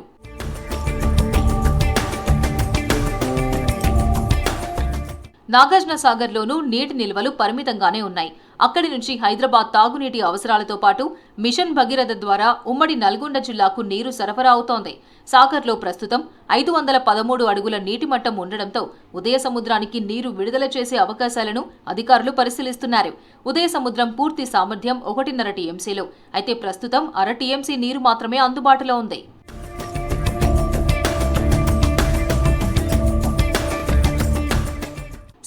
నాగార్జునసాగర్లోనూ నీటి నిల్వలు పరిమితంగానే ఉన్నాయి. అక్కడి నుంచి హైదరాబాద్ తాగునీటి అవసరాలతో పాటు మిషన్ భగీరథ ద్వారా ఉమ్మడి నల్గొండ జిల్లాకు నీరు సరఫరా అవుతోంది. సాగర్లో ప్రస్తుతం 513 అడుగుల నీటి మట్టం ఉండడంతో ఉదయసముద్రానికి నీరు విడుదల చేసే అవకాశాలను అధికారులు పరిశీలిస్తున్నారు. ఉదయసముద్రం పూర్తి సామర్థ్యం 1.5 TMCలు. అయితే ప్రస్తుతం 1/2 TMC నీరు మాత్రమే అందుబాటులో ఉంది.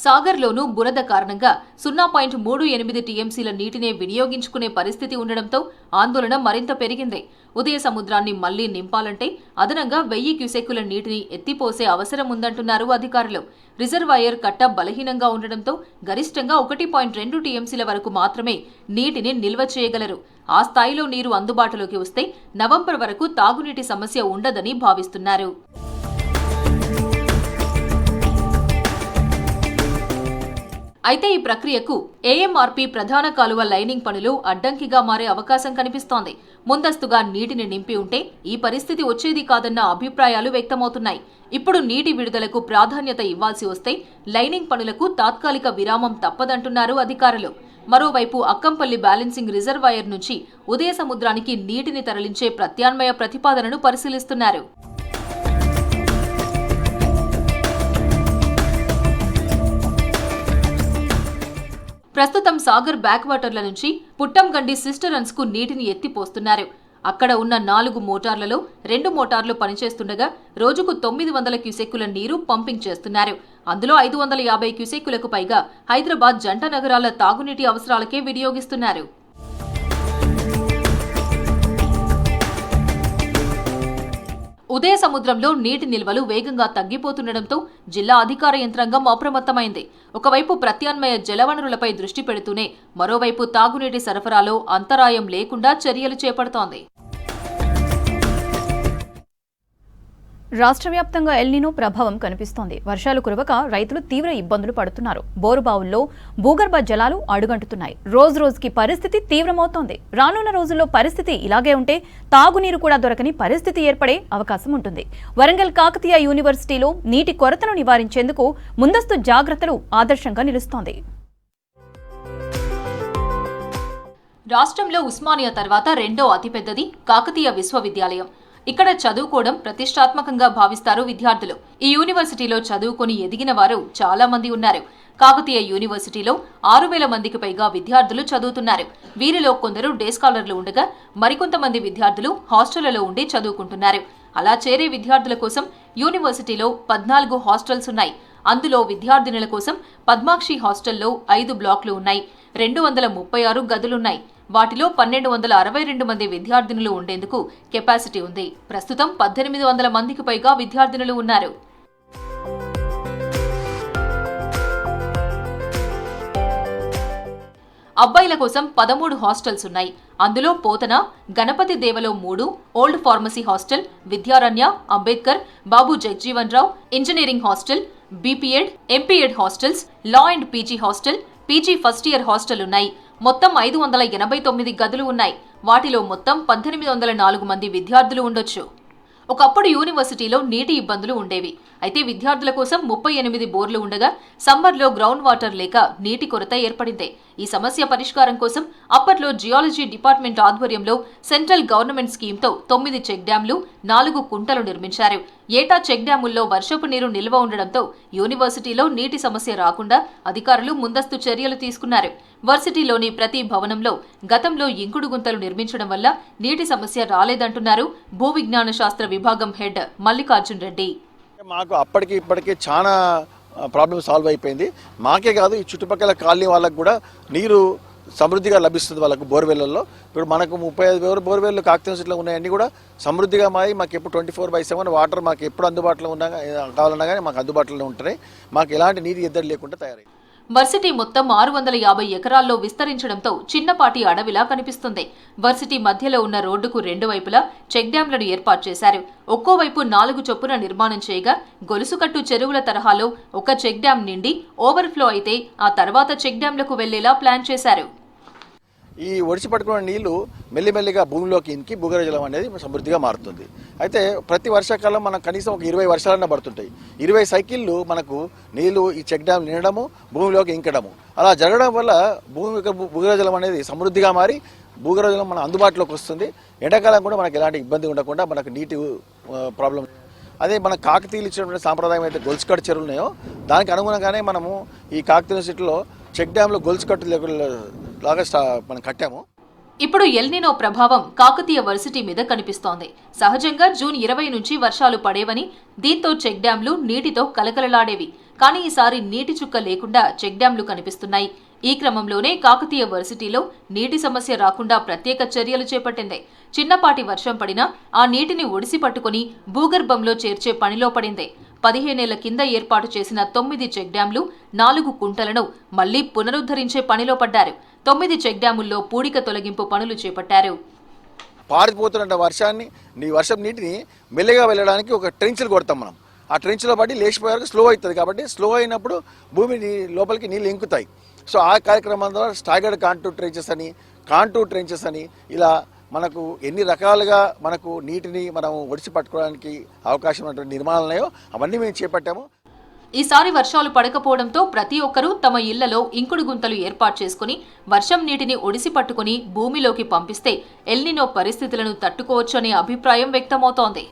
సాగర్లోనూ బురద కారణంగా 0.38 టీఎంసీల నీటినే వినియోగించుకునే పరిస్థితి ఉండడంతో ఆందోళన మరింత పెరిగింది. ఉదయ సముద్రాన్ని మళ్లీ నింపాలంటే అదనంగా 1000 క్యూసెక్కుల నీటిని ఎత్తిపోసే అవసరం ఉందంటున్నారు అధికారులు. రిజర్వాయర్ కట్ట బలహీనంగా ఉండడంతో గరిష్టంగా 1.2 టీఎంసీల వరకు మాత్రమే నీటిని నిల్వ చేయగలరు. ఆ స్థాయిలో నీరు అందుబాటులోకి వస్తే నవంబర్ వరకు తాగునీటి సమస్య ఉండదని భావిస్తున్నారు. అయితే ఈ ప్రక్రియకు ఏఎంఆర్పీ ప్రధాన కాలువ లైనింగ్ పనులు అడ్డంకిగా మారే అవకాశం కనిపిస్తోంది. ముందస్తుగా నీటిని నింపి ఉంటే ఈ పరిస్థితి వచ్చేది కాదన్న అభిప్రాయాలు వ్యక్తమవుతున్నాయి. ఇప్పుడు నీటి విడుదలకు ప్రాధాన్యత ఇవ్వాల్సి వస్తే లైనింగ్ పనులకు తాత్కాలిక విరామం తప్పదంటున్నారు అధికారులు. మరోవైపు అక్కంపల్లి బ్యాలెన్సింగ్ రిజర్వాయర్ నుంచి ఉదయ సముద్రానికి నీటిని తరలించే ప్రత్యామ్నాయ ప్రతిపాదనను పరిశీలిస్తున్నారు. ప్రస్తుతం సాగర్ బ్యాక్ వాటర్ల నుంచి పుట్టంగండి సిస్టరన్స్ కు నీటిని ఎత్తిపోస్తున్నారు. అక్కడ ఉన్న 4 మోటార్లలో 2 మోటార్లు పనిచేస్తుండగా రోజుకు 900 క్యూసెక్కుల నీరు పంపింగ్ చేస్తున్నారు. అందులో 550 క్యూసెక్కులకు పైగా హైదరాబాద్ జంట నగరాల తాగునీటి అవసరాలకే వినియోగిస్తున్నారు. ఉదయ సముద్రంలో నీటి నిల్వలు వేగంగా తగ్గిపోతుండటంతో జిల్లా అధికార యంత్రాంగం అప్రమత్తమైంది. ఒకవైపు ప్రత్యామ్నాయ జలవనరులపై దృష్టి పెడుతూనే మరోవైపు తాగునీటి సరఫరాలో అంతరాయం లేకుండా చర్యలు చేపడుతోంది. రాష్ట్ర వ్యాప్తంగా ఎల్నినో ప్రభావం కనిపిస్తోంది. వర్షాలు కురవక రైతులు తీవ్ర ఇబ్బందులు పడుతున్నారు. బోరుబావుల్లో భూగర్భ జలాలు అడుగంటుతున్నాయి. రోజురోజుకి పరిస్థితి తీవ్రమవుతోంది. రానున్న రోజుల్లో పరిస్థితి ఇలాగే ఉంటే తాగునీరు కూడా దొరకని పరిస్థితి ఏర్పడే అవకాశం ఉంటుంది. వరంగల్ కాకతీయ యూనివర్సిటీలో నీటి కొరతను నివారించేందుకు ముందస్తు జాగ్రత్తలు ఆదర్శంగా నిలుస్తోంది. రాష్ట్రంలో ఉస్మానియా తర్వాత రెండో అతిపెద్దది కాకతీయ విశ్వవిద్యాలయం. ఇక్కడ చదువుకోవడం ప్రతిష్టాత్మకంగా భావిస్తారు విద్యార్థులు. ఈ యూనివర్సిటీలో చదువుకొని ఎదిగిన వారు చాలా మంది ఉన్నారు. కాకతీయ యూనివర్సిటీలో 6000 మందికి పైగా విద్యార్థులు చదువుతున్నారు. వీరిలో కొందరు డే స్కాలర్లు ఉండగా మరికొంతమంది విద్యార్థులు హాస్టళ్లలో ఉండి చదువుకుంటున్నారు. అలా చేరే విద్యార్థుల కోసం యూనివర్సిటీలో 14 హాస్టల్స్ ఉన్నాయి. అందులో విద్యార్థినుల కోసం పద్మాక్షి హాస్టల్లో 5 బ్లాక్లు ఉన్నాయి. 236 గదులున్నాయి. వాటిలో 1262 మంది విద్యార్థినులు ఉండేందుకు కెపాసిటీ ఉంది. ప్రస్తుతం 1800 మందికి పైగా విద్యార్థినులు ఉన్నారు. అబ్బాయిల కోసం 13 హాస్టల్స్ ఉన్నాయి. అందులో పోతన, గణపతి దేవలో 3, old pharmacy hostel, Vidyaranya, Ambedkar, Babu Jagjivan Rao, engineering hostel, BPEd, MPEd hostels, law and PG hostel, PG first year hostel ఉన్నాయి. మొత్తం 589 గదులు ఉన్నాయి. వాటిలో మొత్తం 1804 మంది విద్యార్థులు ఉండొచ్చు. ఒకప్పుడు యూనివర్సిటీలో నీటి ఇబ్బందులు ఉండేవి. అయితే విద్యార్థుల కోసం 38 బోర్లు ఉండగా సమ్మర్లో గ్రౌండ్ వాటర్ లేక నీటి కొరత ఏర్పడింది. ఈ సమస్య పరిష్కారం కోసం అప్పట్లో జియాలజీ డిపార్ట్మెంట్ ఆధ్వర్యంలో సెంట్రల్ గవర్నమెంట్ స్కీమ్తో 9 చెక్ డ్యాంలు, 4 కుంటలు నిర్మించారు. ఏటా చెక్ డ్యాముల్లో వర్షపు నీరు నిల్వ ఉండడంతో యూనివర్సిటీలో నీటి సమస్య రాకుండా అధికారులు ముందస్తు చర్యలు తీసుకున్నారు. వర్సిటీలోని ప్రతి భవనంలో గతంలో ఇంకుడు గుంతలు నిర్మించడం వల్ల నీటి సమస్య రాలేదంటున్నారు భూ విజ్ఞాన శాస్త్ర విభాగం హెడ్ మల్లికార్జున్ రెడ్డి. మాకు అప్పటికి ఇప్పటికీ చాలా ప్రాబ్లం సాల్వ్ అయిపోయింది. మాకే కాదు, ఈ చుట్టుపక్కల కాలనీ వాళ్ళకు కూడా నీరు సమృద్ధిగా లభిస్తుంది. వాళ్ళకు బోర్వెల్లలో ఇప్పుడు మనకు 35 బోర్వెల్లు కాకతీయ యూనివర్సిటీలో ఉన్నాయన్నీ కూడా సమృద్ధిగా మారి మాకు ఎప్పుడు 24/7 వాటర్ మాకు ఎప్పుడు అందుబాటులో ఉన్నా కావాలన్నా కానీ మాకు అందుబాటులో ఉంటున్నాయి. మాకు ఎలాంటి నీటి ఎద్దడి లేకుండా తయారైంది. వర్సిటీ మొత్తం 650 ఎకరాల్లో విస్తరించడంతో చిన్నపాటి అడవిలా కనిపిస్తుంది. వర్సిటీ మధ్యలో ఉన్న రోడ్డుకు 2 వైపులా చెక్ డ్యాంలను ఏర్పాటు చేశారు. ఒక్కోవైపు 4 చొప్పున నిర్మాణం చేయగా గొలుసుకట్టు చెరువుల తరహాలో ఒక చెక్ డ్యాం నిండి ఓవర్ఫ్లో అయితే ఆ తర్వాత చెక్ డ్యాంలకు వెళ్లేలా ప్లాన్ చేశారు. ఈ ఒడిసి పట్టుకున్న నీళ్లు మెల్లిమెల్లిగా భూమిలోకి ఇంకి భూగర్భ జలం అనేది సమృద్ధిగా మారుతుంది. అయితే ప్రతి వర్షాకాలం మనం కనీసం ఒక 20 వర్షాలన్నా పడుతుంటాయి. 20 సైకిళ్ళు మనకు నీళ్లు ఈ చెక్ డ్యామ్ నిండడము, భూమిలోకి ఇంకడము అలా జరగడం వల్ల భూగర్భ జలం అనేది సమృద్ధిగా మారి భూగర్భ జలం మన అందుబాటులోకి వస్తుంది. ఎండాకాలం కూడా మనకు ఎలాంటి ఇబ్బంది ఉండకుండా మనకు నీటి ప్రాబ్లం. అదే మన కాకతీయులు ఇచ్చినటువంటి సాంప్రదాయం అయితే గొలుసుకట్టు చెరువులు ఉన్నాయో దానికి అనుగుణంగానే మనము ఈ కాకతీయ యూనివర్సిటీలో చెక్ డ్యాంలో గొలుసుకట్టు లాగా మనం కట్టాము. ఇప్పుడు ఎల్నినో ప్రభావం కాకతీయ వర్సిటీ మీద కనిపిస్తోంది. సహజంగా జూన్ 20 నుంచి వర్షాలు పడేవని, దీంతో చెక్ డ్యాంలు నీటితో కలకలలాడేవి. కానీ ఈసారి నీటి చుక్క లేకుండా చెక్ డ్యాంలు కనిపిస్తున్నాయి. ఈ క్రమంలోనే కాకతీయ వర్సిటీలో నీటి సమస్య రాకుండా ప్రత్యేక చర్యలు చేపట్టింది. చిన్నపాటి వర్షం పడినా ఆ నీటిని ఒడిసి పట్టుకుని భూగర్భంలో చేర్చే పనిలో పడింది. 15 ఏళ్ల కింద ఏర్పాటు చేసిన 9 చెక్ డ్యాంలు, 4 కుంటలను మళ్లీ పునరుద్ధరించే పనిలో పడ్డారు. 9 చెక్ డ్యాముల్లో పూడిక తొలగింపు పనులు చేపట్టారు. పారిపోతున్న వర్షం నీటిని మెల్లగా వెళ్ళడానికి ఒక ట్రెంచ్లు కొడతాం మనం. ఆ ట్రెంచ్లో పడి లేచిపోయాక స్లో అవుతుంది. కాబట్టి స్లో అయినప్పుడు భూమి లోపలికి నీళ్ళు ఇంకుతాయి. సో ఆ కార్యక్రమం ద్వారా స్టాగర్డ్ కాంటూర్ ట్రెంచెస్ అని ఇలా మనకు ఎన్ని రకాలుగా మనకు నీటిని మనం ఒడిసి పట్టుకోవడానికి అవకాశం ఉన్నటువంటి నిర్మాణాలు ఉన్నాయో అవన్నీ మేము చేపట్టాము. ఈసారి వర్షాలు పడకపోవడంతో ప్రతి ఒక్కరూ తమ ఇళ్లలో ఇంకుడు గుంతలు ఏర్పాటు చేసుకుని వర్షం నీటిని ఒడిసి పట్టుకుని భూమిలోకి పంపిస్తే ఎల్నినో పరిస్థితులను తట్టుకోవచ్చనే అభిప్రాయం వ్యక్తమవుతోంది.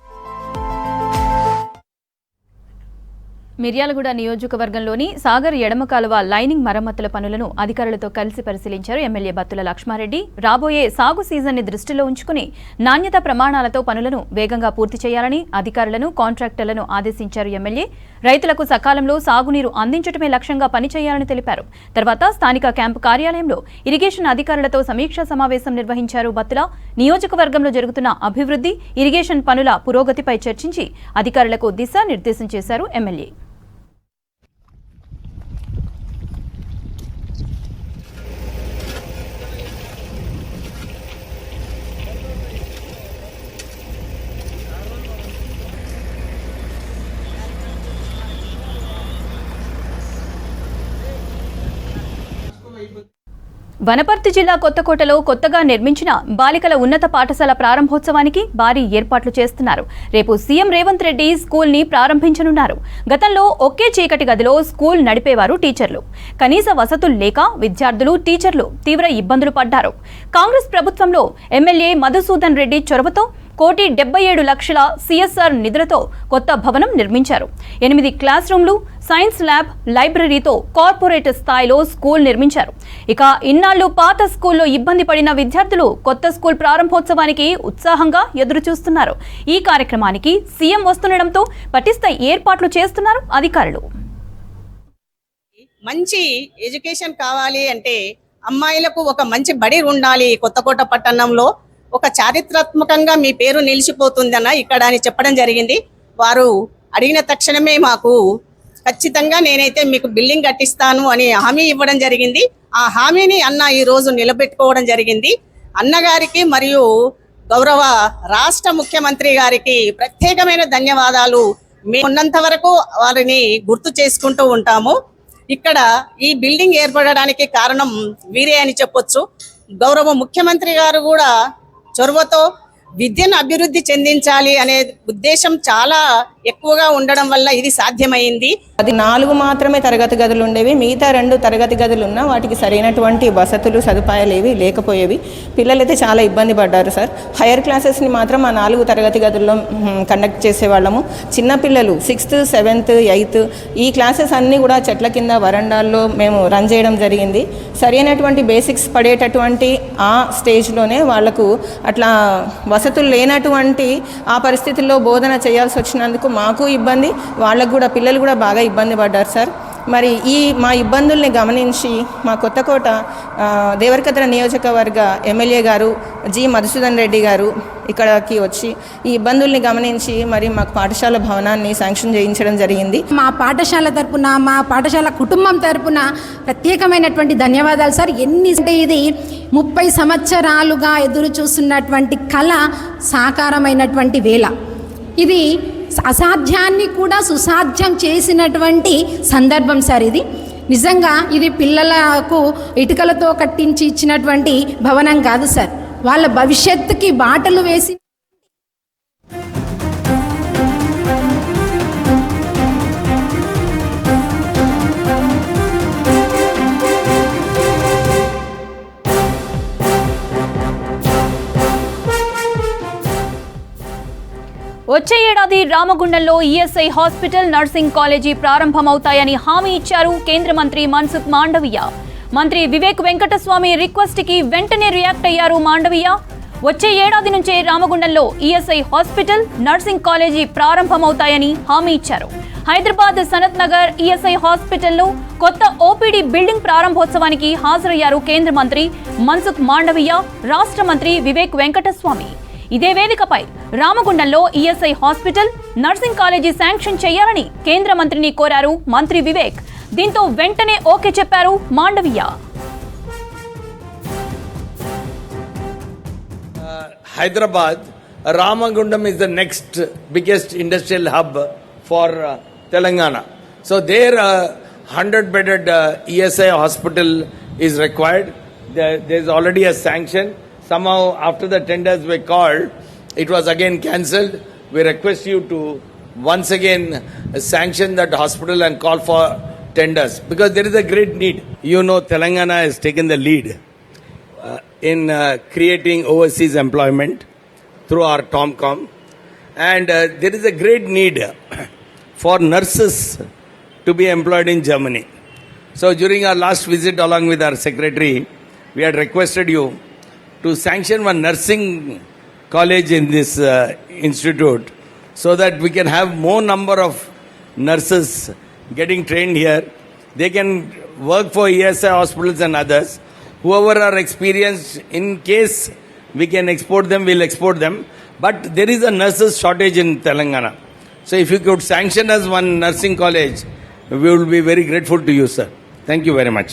మిర్యాలగూడ నియోజకవర్గంలోని సాగర్ ఎడమ కాలువ లైనింగ్ మరమ్మతుల పనులను అధికారులతో కలిసి పరిశీలించారు ఎమ్మెల్యే బత్తుల లక్ష్మారెడ్డి. రాబోయే సాగు సీజన్ని దృష్టిలో ఉంచుకుని నాణ్యత ప్రమాణాలతో పనులను వేగంగా పూర్తి చేయాలని అధికారులను, కాంట్రాక్టర్లను ఆదేశించారు ఎమ్మెల్యే. రైతులకు సకాలంలో సాగునీరు అందించడమే లక్ష్యంగా పనిచేయాలని తెలిపారు. తర్వాత స్థానిక క్యాంపు కార్యాలయంలో ఇరిగేషన్ అధికారులతో సమీక్షా సమావేశం నిర్వహించారు బత్తుల. నియోజకవర్గంలో జరుగుతున్న అభివృద్ధి, ఇరిగేషన్ పనుల పురోగతిపై చర్చించి అధికారులకు దిశానిర్దేశం చేశారు ఎమ్మెల్యే. వనపర్తి జిల్లా కొత్తకోటలో కొత్తగా నిర్మించిన బాలికల ఉన్నత పాఠశాల ప్రారంభోత్సవానికి భారీ ఏర్పాట్లు చేస్తున్నారు. రేపు సీఎం రేవంత్ రెడ్డి స్కూల్ ని ప్రారంభించనున్నారు. గతంలో ఒకే చీకటి గదిలో స్కూల్ నడిపేవారు టీచర్లు. కనీస వసతులు లేక విద్యార్థులు, టీచర్లు తీవ్ర ఇబ్బందులు పడ్డారు. కాంగ్రెస్ ప్రభుత్వంలో ఎమ్మెల్యే మధుసూదన్ రెడ్డి చొరవతో 1,77,00,000 CSR నిధులతో కొత్త భవనం నిర్మించారు. 8 క్లాస్ రూమ్లు, సైన్స్ ల్యాబ్, లైబ్రరీతో కార్పొరేట్ స్థాయిలో స్కూల్ నిర్మించారు. ఇక ఇన్నాళ్లు పాత స్కూల్లో ఇబ్బంది పడిన విద్యార్థులు కొత్త స్కూల్ ప్రారంభోత్సవానికి ఉత్సాహంగా ఎదురు చూస్తున్నారు. ఈ కార్యక్రమానికి సీఎం వస్తుండటంతో పటిష్ట ఏర్పాట్లు చేస్తున్నారు అధికారులు. మంచి ఎడ్యుకేషన్ కావాలి అంటే అమ్మాయిలకు ఒక మంచి బడి ఉండాలి. కొత్తకోట పట్టణంలో ఒక చారిత్రాత్మకంగా మీ పేరు నిలిచిపోతుందన్న ఇక్కడ అని చెప్పడం జరిగింది. వారు అడిగిన తక్షణమే మాకు ఖచ్చితంగా నేనైతే మీకు బిల్డింగ్ కట్టిస్తాను అని హామీ ఇవ్వడం జరిగింది. ఆ హామీని అన్న ఈరోజు నిలబెట్టుకోవడం జరిగింది. అన్నగారికి మరియు గౌరవ రాష్ట్ర ముఖ్యమంత్రి గారికి ప్రత్యేకమైన ధన్యవాదాలు. మేము ఉన్నంత వరకు వారిని గుర్తు చేసుకుంటూ ఉంటాము. ఇక్కడ ఈ బిల్డింగ్ ఏర్పడడానికి కారణం వీరే అని చెప్పొచ్చు. గౌరవ ముఖ్యమంత్రి గారు కూడా చొరవతో విద్యను అభివృద్ధి చెందించాలి అనే ఉద్దేశం చాలా ఎక్కువగా ఉండడం వల్ల ఇది సాధ్యమైంది. అది 4 మాత్రమే తరగతి గదులు ఉండేవి. మిగతా 2 తరగతి గదులు ఉన్నా వాటికి సరైనటువంటి వసతులు, సదుపాయాలు ఏవి లేకపోయేవి. పిల్లలైతే చాలా ఇబ్బంది పడ్డారు సార్. హైయర్ క్లాసెస్ని మాత్రం ఆ 4 తరగతి గదుల్లో కండక్ట్ చేసేవాళ్ళము. చిన్నపిల్లలు 6th, 7th, 8th ఈ క్లాసెస్ అన్నీ కూడా చెట్ల కింద వరండాల్లో మేము రన్ చేయడం జరిగింది. సరైనటువంటి బేసిక్స్ పడేటటువంటి ఆ స్టేజ్లోనే వాళ్లకు అట్లా వసతులు లేనటువంటి ఆ పరిస్థితుల్లో బోధన చేయాల్సి వచ్చినందుకు మాకు ఇబ్బంది, వాళ్ళకు కూడా, పిల్లలు కూడా బాగా ఇబ్బంది పడ్డారు సార్. మరి ఈ మా ఇబ్బందుల్ని గమనించి మా కొత్తకోట దేవరకద్ర నియోజకవర్గ ఎమ్మెల్యే గారు జి మధుసూదన్ రెడ్డి గారు ఇక్కడికి వచ్చి ఈ ఇబ్బందుల్ని గమనించి మరి మాకు పాఠశాల భవనాన్ని శాంక్షన్ చేయించడం జరిగింది. మా పాఠశాల తరపున, మా పాఠశాల కుటుంబం తరపున ప్రత్యేకమైనటువంటి ధన్యవాదాలు సార్. ఇది 30 సంవత్సరాలుగా ఎదురు చూస్తున్నటువంటి కళ సాకారమైనటువంటి వేళ. ఇది అసాధ్యాన్ని కూడా సుసాధ్యం చేసినటువంటి సందర్భం సార్. ఇది నిజంగా ఇది పిల్లలకు ఇటుకలతో కట్టించి ఇచ్చినటువంటి భవనం కాదు సార్. వాళ్ళ భవిష్యత్తుకి బాటలు వేసి వచ్చే ఏడాది రామగుండంలో ఈఎస్ఐ హాస్పిటల్, నర్సింగ్ కాలేజీ ప్రారంభమవుతాయని హామీ ఇచ్చారు కేంద్ర మంత్రి మన్సుఖ్ మాండవీయ. మంత్రి వివేక్ వెంకటస్వామి రిక్వెస్ట్ కి వెంటనే రియాక్ట్ అయ్యారు మాండవీయ. వచ్చే ఏడాది నుంచే రామగుండంలో ఈఎస్ఐ హాస్పిటల్, నర్సింగ్ కాలేజీ ప్రారంభమవుతాయని హామీ ఇచ్చారు. హైదరాబాద్ సనత్ నగర్ ఈఎస్ఐ హాస్పిటల్లో కొత్త ఓపీడీ బిల్డింగ్ ప్రారంభోత్సవానికి హాజరయ్యారు కేంద్ర మంత్రి మన్సుఖ్ మాండవీయ, రాష్ట్ర మంత్రి వివేక్ వెంకటస్వామి. ఇదే వేదికపై రామగుండంలో ESI hospital, nursing college sanction చేయాలని కేంద్ర మంత్రిని కోరారు మంత్రి వివేక్. దీంతో వెంటనే ఓకే చెప్పారు Mandaviya. Hyderabad, Ramagundam is the next biggest industrial hub for Telangana. So there 100-bedded ESI hospital is required. There is already a sanction. Somehow after the tenders were called, it was again cancelled. We request you to once again sanction that hospital and call for tenders because there is a great need. You know, Telangana has taken the lead in creating overseas employment through our TomCom, and there is a great need for nurses to be employed in Germany. So during our last visit along with our secretary, we had requested you to sanction one nursing college in this institute so that we can have more number of nurses getting trained here. They can work for ESI hospitals and others. Whoever are experienced, in case we can export them, we'll export them. But there is a nurses shortage in Telangana. So if you could sanction us one nursing college, we will be very grateful to you, sir. Thank you very much.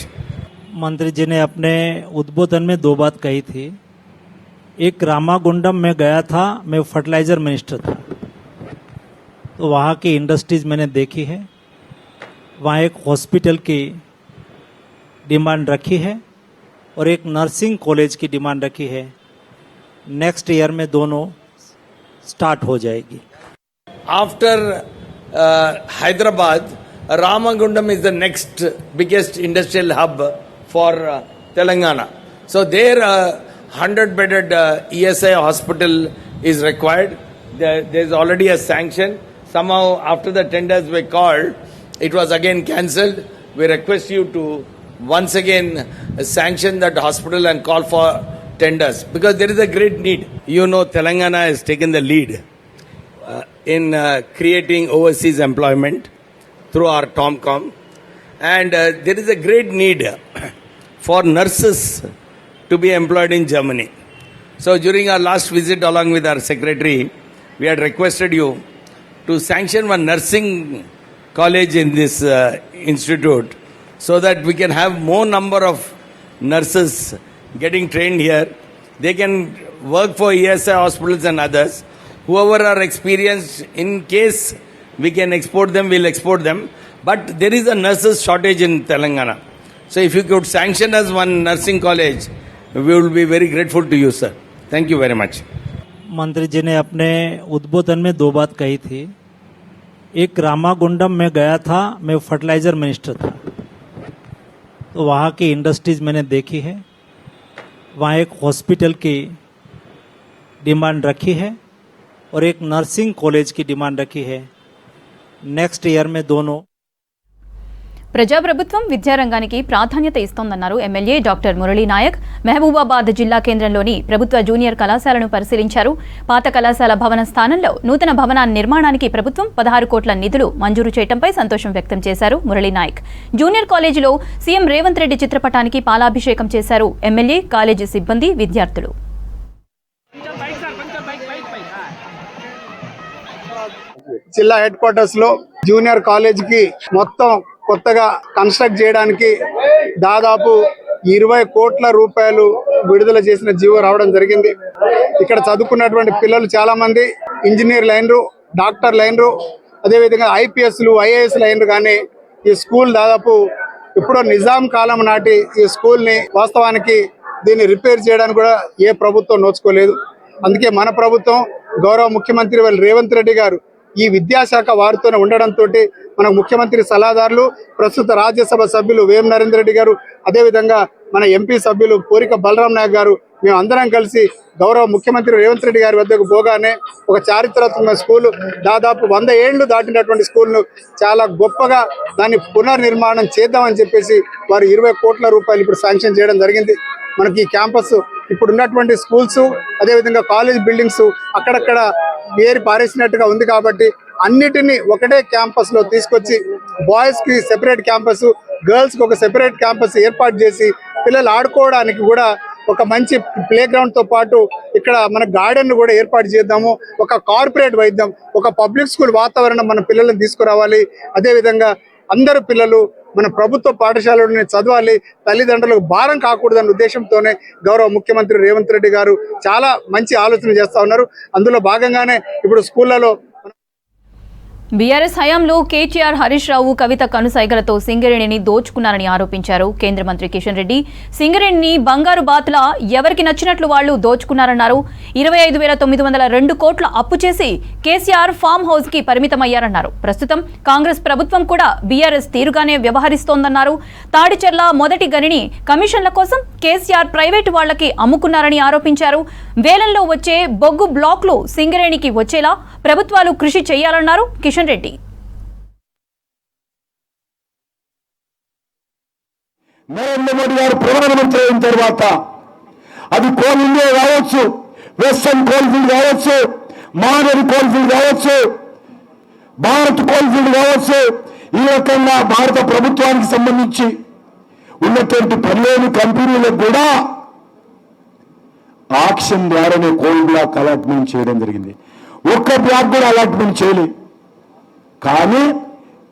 मंत्री जी ने अपने उद्बोधन में दो बात कही थी. एक रामागुंडम में गया था, मैं फर्टिलाइजर मिनिस्टर था, तो वहाँ की इंडस्ट्रीज मैंने देखी है. वहाँ एक हॉस्पिटल की डिमांड रखी है और एक नर्सिंग कॉलेज की डिमांड रखी है. नेक्स्ट ईयर में दोनों स्टार्ट हो जाएगी. After Hyderabad, Ramagundam is the next biggest industrial hub for Telangana. So there 100-bedded ESI hospital is required. There is already a sanction. Somehow after the tenders were called, it was again cancelled. We request you to once again sanction that hospital and call for tenders because there is a great need. You know, Telangana has taken the lead in creating overseas employment through our TomCom, and there is a great need for nurses to be employed in Germany. So during our last visit along with our secretary, we had requested you to sanction one nursing college in this institute so that we can have more number of nurses getting trained here. They can work for ESI hospitals and others. Whoever are experienced, in case we can export them, we'll export them. But there is a nurses shortage in Telangana. So if you could sanction us one nursing college, we will be very grateful to you, sir. Thank you very much. मंत्री जी ने अपने उद्बोधन में दो बात कही थी. एक रामागुंडम में गया था, मैं फर्टिलाइजर मिनिस्टर था, तो वहाँ की इंडस्ट्रीज मैंने देखी है. वहाँ एक हॉस्पिटल की डिमांड रखी है और एक नर्सिंग कॉलेज की डिमांड रखी है. नेक्स्ट ईयर में दोनों. ప్రజాప్రభుత్వం విద్యారంగానికి ప్రాధాన్యత ఇస్తోందన్నారు ఎమ్మెల్యే డాక్టర్ మురళీ నాయక్. మహబూబాబాద్ జిల్లా కేంద్రంలోని ప్రభుత్వ జూనియర్ కళాశాలను పరిశీలించారు. పాత కళాశాల భవన స్థానంలో నూతన భవనాన్ని నిర్మాణానికి ప్రభుత్వం 16 కోట్ల నిధులు మంజూరు చేయడంపై సంతోషం వ్యక్తం చేశారు మురళీ నాయక్. జూనియర్ కాలేజీలో సీఎం రేవంత్ రెడ్డి చిత్రపటానికి పాలాభిషేకం చేశారు ఎమ్మెల్యే, కాలేజీ సిబ్బంది, విద్యార్థులు. జిల్లా హెడ్ క్వార్టర్స్ లో జూనియర్ కాలేజ్ కి మొత్తం కొత్తగా కన్స్ట్రక్ట్ చేయడానికి దాదాపు 20 కోట్ల రూపాయలు విడుదల చేసిన జీవో రావడం జరిగింది. ఇక్కడ చదువుకున్నటువంటి పిల్లలు చాలా మంది ఇంజనీర్లు అయినరు, డాక్టర్లు అయినరు, అదేవిధంగా ఐపీఎస్లు, ఐఏఎస్లు అయినరు. కానీ ఈ స్కూల్ దాదాపు ఎప్పుడో నిజాం కాలం నాటి ఈ స్కూల్ని వాస్తవానికి దీన్ని రిపేర్ చేయడానికి కూడా ఏ ప్రభుత్వం నోచుకోలేదు. అందుకే మన ప్రభుత్వం, గౌరవ ముఖ్యమంత్రి రేవంత్ రెడ్డి గారు ఈ విద్యాశాఖ వారితోనే ఉండడంతో మనకు ముఖ్యమంత్రి సలహాదారులు, ప్రస్తుత రాజ్యసభ సభ్యులు వేం నరేందర్ రెడ్డి గారు, అదేవిధంగా మన ఎంపీ సభ్యులు కోరిక బలరాం నాయక్ గారు, మేము అందరం కలిసి గౌరవ ముఖ్యమంత్రి రేవంత్ రెడ్డి గారి వద్దకు పోగానే ఒక చారిత్రాత్మక స్కూలు, దాదాపు 100 ఏళ్లు దాటినటువంటి స్కూల్ను చాలా గొప్పగా దాన్ని పునర్నిర్మాణం చేద్దామని చెప్పేసి వారు 20 కోట్ల రూపాయలు ఇప్పుడు శాంక్షన్ చేయడం జరిగింది. మనకి ఈ క్యాంపస్ ఇప్పుడు ఉన్నటువంటి స్కూల్స్, అదేవిధంగా కాలేజ్ బిల్డింగ్స్ అక్కడక్కడ వేరి పారేసినట్టుగా ఉంది. కాబట్టి అన్నిటినీ ఒకటే క్యాంపస్లో తీసుకొచ్చి బాయ్స్కి సెపరేట్ క్యాంపస్, గర్ల్స్కి ఒక సెపరేట్ క్యాంపస్ ఏర్పాటు చేసి పిల్లలు ఆడుకోవడానికి కూడా ఒక మంచి ప్లే గ్రౌండ్తో పాటు ఇక్కడ మన గార్డెన్ కూడా ఏర్పాటు చేద్దాము. ఒక కార్పొరేట్ వైద్యం, ఒక పబ్లిక్ స్కూల్ వాతావరణం మన పిల్లలను తీసుకురావాలి. అదేవిధంగా అందరు పిల్లలు మన ప్రభుత్వ పాఠశాలలోనే చదవాలి, తల్లిదండ్రులకు భారం కాకూడదన్న ఉద్దేశంతోనే గౌరవ ముఖ్యమంత్రి రేవంత్ రెడ్డి గారు చాలా మంచి ఆలోచన చేస్తూ ఉన్నారు. అందులో భాగంగానే ఇప్పుడు స్కూళ్ళలో బీఆర్ఎస్ హయాంలో కేటీఆర్, హరీష్ రావు, కవిత కనుసైగలతో సింగరేణిని దోచుకున్నారని ఆరోపించారు కేంద్ర మంత్రి కిషన్ రెడ్డి. సింగరేణిని బంగారు బాతులా ఎవరికి నచ్చినట్లు వాళ్లు దోచుకున్నారన్నారు. 25,902 కోట్ల అప్పు చేసి కేసీఆర్ ఫామ్ హౌస్ కి పరిమితమయ్యారన్నారు. ప్రస్తుతం కాంగ్రెస్ ప్రభుత్వం కూడా బీఆర్ఎస్ తీరుగానే వ్యవహరిస్తోందన్నారు. తాడిచెర్ల మొదటి గనిని కమిషన్ల కోసం కేసీఆర్ ప్రైవేటు వాళ్లకి అమ్ముకున్నారని ఆరోపించారు. వేలంలో వచ్చే బొగ్గు బ్లాక్లు సింగరేణికి వచ్చేలా ప్రభుత్వాలు కృషి చేయాలన్నారు కిషన్ రెడ్డి. నరేంద్ర మోడీ గారు ప్రధానమంత్రి అయిన తర్వాత అది కోల్ ఇండియా కావచ్చు, వెస్టర్న్ కోల్ ఫీల్డ్ కావచ్చు, మహానది కోల్ ఫీల్డ్ కావచ్చు, భారత్ కోల్ ఫీల్డ్ కావచ్చు, ఈ రకంగా భారత ప్రభుత్వానికి సంబంధించి ఉన్నటువంటి 12 కంపెనీలకు కూడా ఆక్షన్ ద్వారానే కోల్ బ్లాక్ అలాట్మెంట్ చేయడం జరిగింది. ఒక్క బ్లాక్ కూడా అలాట్మెంట్ చేయలేదు. కానీ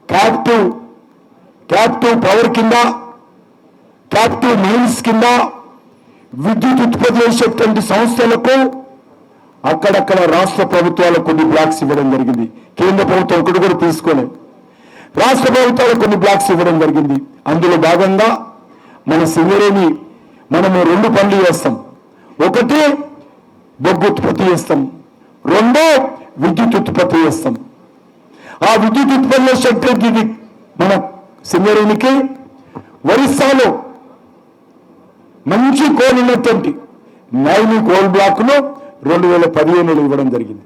క్యాప్టివ్ పవర్ కింద, క్యాప్టివ్ మైన్స్ కింద విద్యుత్ ఉత్పత్తి చేసేటువంటి సంస్థలకు అక్కడక్కడ రాష్ట్ర ప్రభుత్వాలకు కొన్ని బ్లాక్స్ ఇవ్వడం జరిగింది. కేంద్ర ప్రభుత్వం ఒకటి కూడా తీసుకోలేదు. రాష్ట్ర ప్రభుత్వాలకు కొన్ని బ్లాక్స్ ఇవ్వడం జరిగింది. అందులో భాగంగా మన సింగరేణి మనము 2 పనులు చేస్తాం. ఒకటి బొగ్గు ఉత్పత్తి చేస్తాం, 2 విద్యుత్ ఉత్పత్తి చేస్తాం. ఆ విద్యుత్ ఉత్పత్తి శక్తికి మన సింగరేణికి ఒరిస్సాలో మంచి కోల్ ఉన్నటువంటి నైని కోల్ బ్లాక్ను 2015లో ఇవ్వడం జరిగింది.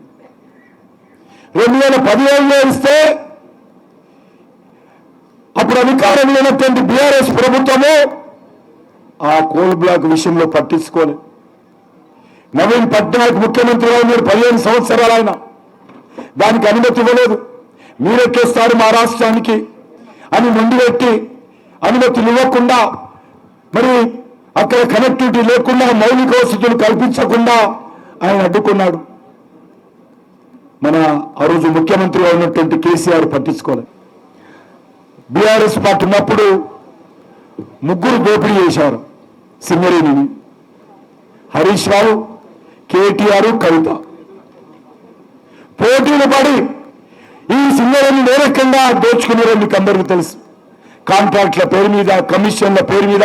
2017లో ఇస్తే అప్పుడు అధికారంలో ఉన్నటువంటి బీఆర్ఎస్ ప్రభుత్వము ఆ కోల్ బ్లాక్ విషయంలో పట్టించుకోలేదు. నవీన్ పట్నాయక్ ముఖ్యమంత్రిగా ఉన్నారు, 15 సంవత్సరాలు ఆయన దానికి అనుమతి ఇవ్వలేదు. మీరెక్కేస్తారు మా రాష్ట్రానికి అని మొండిపెట్టి అనుమతులు ఇవ్వకుండా, మరి అక్కడ కనెక్టివిటీ లేకుండా, మౌలిక వసతులు కల్పించకుండా ఆయన అడ్డుకున్నాడు. మన ఆ రోజు ముఖ్యమంత్రిగా ఉన్నటువంటి కేసీఆర్ పట్టించుకోలేదు. బీఆర్ఎస్ పార్టీ ఉన్నప్పుడు 3 దోపిడీ చేశారు సింగరేణిని. హరీష్ రావు, కేటీఆర్, కవిత పోటీలు పడి ఈ సింగరేణి ఏ రకంగా దోచుకున్నారో మీకు అందరికీ తెలుసు. కాంట్రాక్ట్ల పేరు మీద, కమిషన్ల పేరు మీద,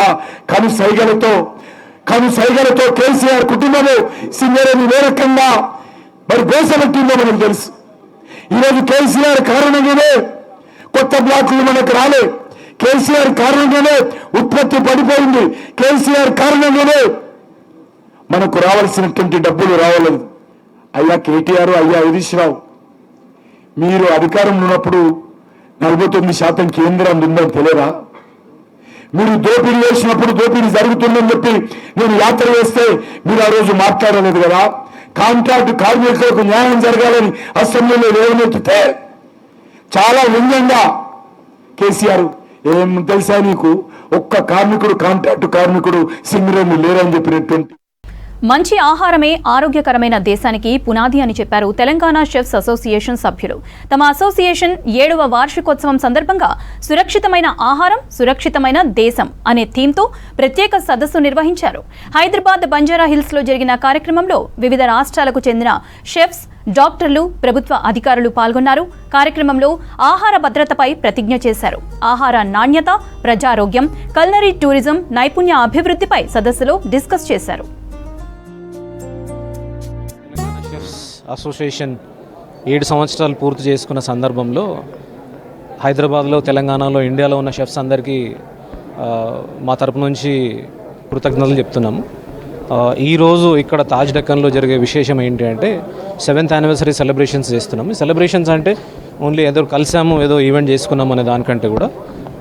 కనుసైగలతో కేసీఆర్ కుటుంబము సింగరేణి ఏ రకంగా మరి దోషపెట్టిందో మనకు తెలుసు. ఈరోజు కేసీఆర్ కారణంగానే కొత్త బ్లాకులు మనకు రాలే, కేసీఆర్ కారణంగానే ఉత్పత్తి పడిపోయింది, కేసీఆర్ కారణంగానే మనకు రావాల్సినటువంటి డబ్బులు రావలేదు. అయ్యా కేటీఆర్, అయ్యా హరీష్ రావు, మీరు అధికారంలో ఉన్నప్పుడు 49% కేంద్రం ఉందని తెలియదా? మీరు దోపిడీ చేసినప్పుడు దోపిడీ జరుగుతుందని చెప్పి నేను యాత్ర చేస్తే మీరు ఆ రోజు మాట్లాడలేదు కదా. కాంట్రాక్ట్ కార్మికులకు న్యాయం జరగాలని అసెంబ్లీలో లేవనెత్తితే చాలా వ్యంగ్యంగా కేసీఆర్, ఏం తెలుసా నీకు, ఒక్క కాంట్రాక్ట్ కార్మికుడు సింగరేణి లేరని చెప్పినటువంటి. మంచి ఆహారమే ఆరోగ్యకరమైన దేశానికి పునాది అని చెప్పారు తెలంగాణ షెఫ్స్ అసోసియేషన్ సభ్యులు. తమ అసోసియేషన్ 7వ వార్షికోత్సవం సందర్భంగా సురక్షితమైన ఆహారం, సురక్షితమైన దేశం అనే థీమ్తో ప్రత్యేక సదస్సు నిర్వహించారు. హైదరాబాద్ బంజారా హిల్స్ లో జరిగిన కార్యక్రమంలో వివిధ రాష్ట్రాలకు చెందిన షెఫ్స్, డాక్టర్లు, ప్రభుత్వ అధికారులు పాల్గొన్నారు. కార్యక్రమంలో ఆహార భద్రతపై ప్రతిజ్ఞ చేశారు. ఆహార నాణ్యత, ప్రజారోగ్యం, కల్నరీ టూరిజం, నైపుణ్య అభివృద్ధిపై సదస్సులో డిస్కస్ చేశారు. అసోసియేషన్ 7 సంవత్సరాలు పూర్తి చేసుకున్న సందర్భంలో హైదరాబాద్లో, తెలంగాణలో, ఇండియాలో ఉన్న షెఫ్స్ అందరికీ మా తరపు నుంచి కృతజ్ఞతలు చెప్తున్నాము. ఈరోజు ఇక్కడ తాజ్ డక్కన్లో జరిగే విశేషం ఏంటి అంటే 7th యానివర్సరీ సెలబ్రేషన్స్ చేస్తున్నాము. సెలబ్రేషన్స్ అంటే ఓన్లీ ఏదో కలిసాము, ఏదో ఈవెంట్ చేసుకున్నాము అనే దానికంటే కూడా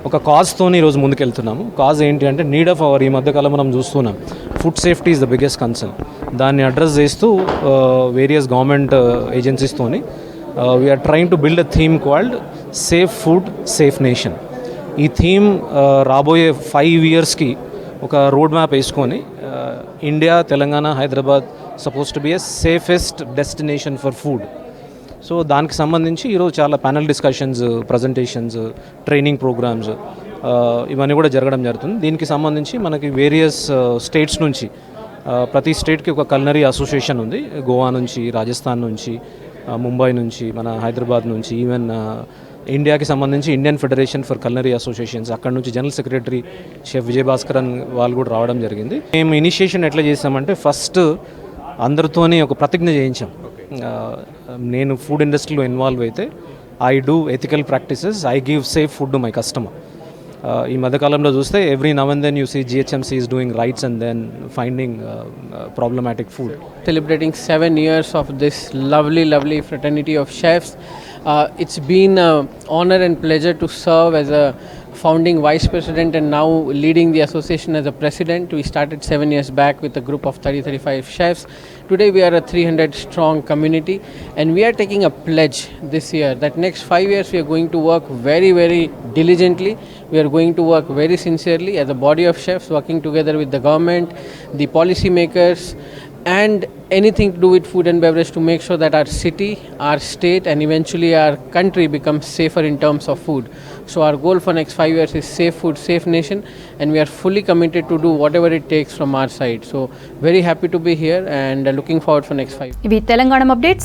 ఒక కాజ్తో ఈరోజు ముందుకెళ్తున్నాము. కాజ్ ఏంటి అంటే నీడ్ ఆఫ్ అవర్. ఈ మధ్యకాలం మనం చూస్తున్నాం food safety is the biggest concern. దాన్ని అడ్రస్ చేస్తూ వేరియస్ గవర్నమెంట్ ఏజెన్సీస్తోని we are trying to build a theme called Safe Food, Safe Nation. ఈ థీమ్ రాబోయే 5 ఇయర్స్కి ఒక రోడ్ మ్యాప్ వేసుకొని India, Telangana, Hyderabad suppose to be a safest destination for food. So దానికి సంబంధించి ఈరోజు చాలా panel discussions, presentations, training programmes ఇవన్నీ కూడా జరగడం జరుగుతుంది. దీనికి సంబంధించి మనకి వేరియస్ స్టేట్స్ నుంచి ప్రతి స్టేట్కి ఒక కల్నరీ అసోసియేషన్ ఉంది. గోవా నుంచి, రాజస్థాన్ నుంచి, ముంబై నుంచి, మన హైదరాబాద్ నుంచి, ఈవెన్ ఇండియాకి సంబంధించి Indian federation for culinary associations, అక్కడ నుంచి జనరల్ సెక్రటరీ షెఫ్ విజయభాస్కరన్ వాళ్ళు కూడా రావడం జరిగింది. మేము ఇనిషియేషన్ ఎట్లా చేసామంటే ఫస్ట్ అందరితోని ఒక ప్రతిజ్ఞ చేయించాం. నేను ఫుడ్ ఇండస్ట్రీలో ఇన్వాల్వ్ అయితే I do ethical practices, I give safe food to my customer. ఈ మధ్యకాలంలో చూస్తే every now and then you see GHMC is doing raids and then finding problematic food. Celebrating 7 years of this lovely fraternity of chefs. It's been an honor and pleasure to serve as a founding vice president and now leading the association as a president. We started 7 years back with a group of 30-35 chefs. Today we are a 300 strong community and we are taking a pledge this year that next 5 years we are going to work very diligently. We are going to work very sincerely as a body of chefs, working together with the government, the policy makers, and anything to do with food and beverage to make sure that our city, our state and eventually our country becomes safer in terms of food. So our goal for next 5 years is safe food, safe nation, and we are fully committed to do whatever it takes from our side. So very happy to be here and looking forward for next 5. ఇవి Telangana updates.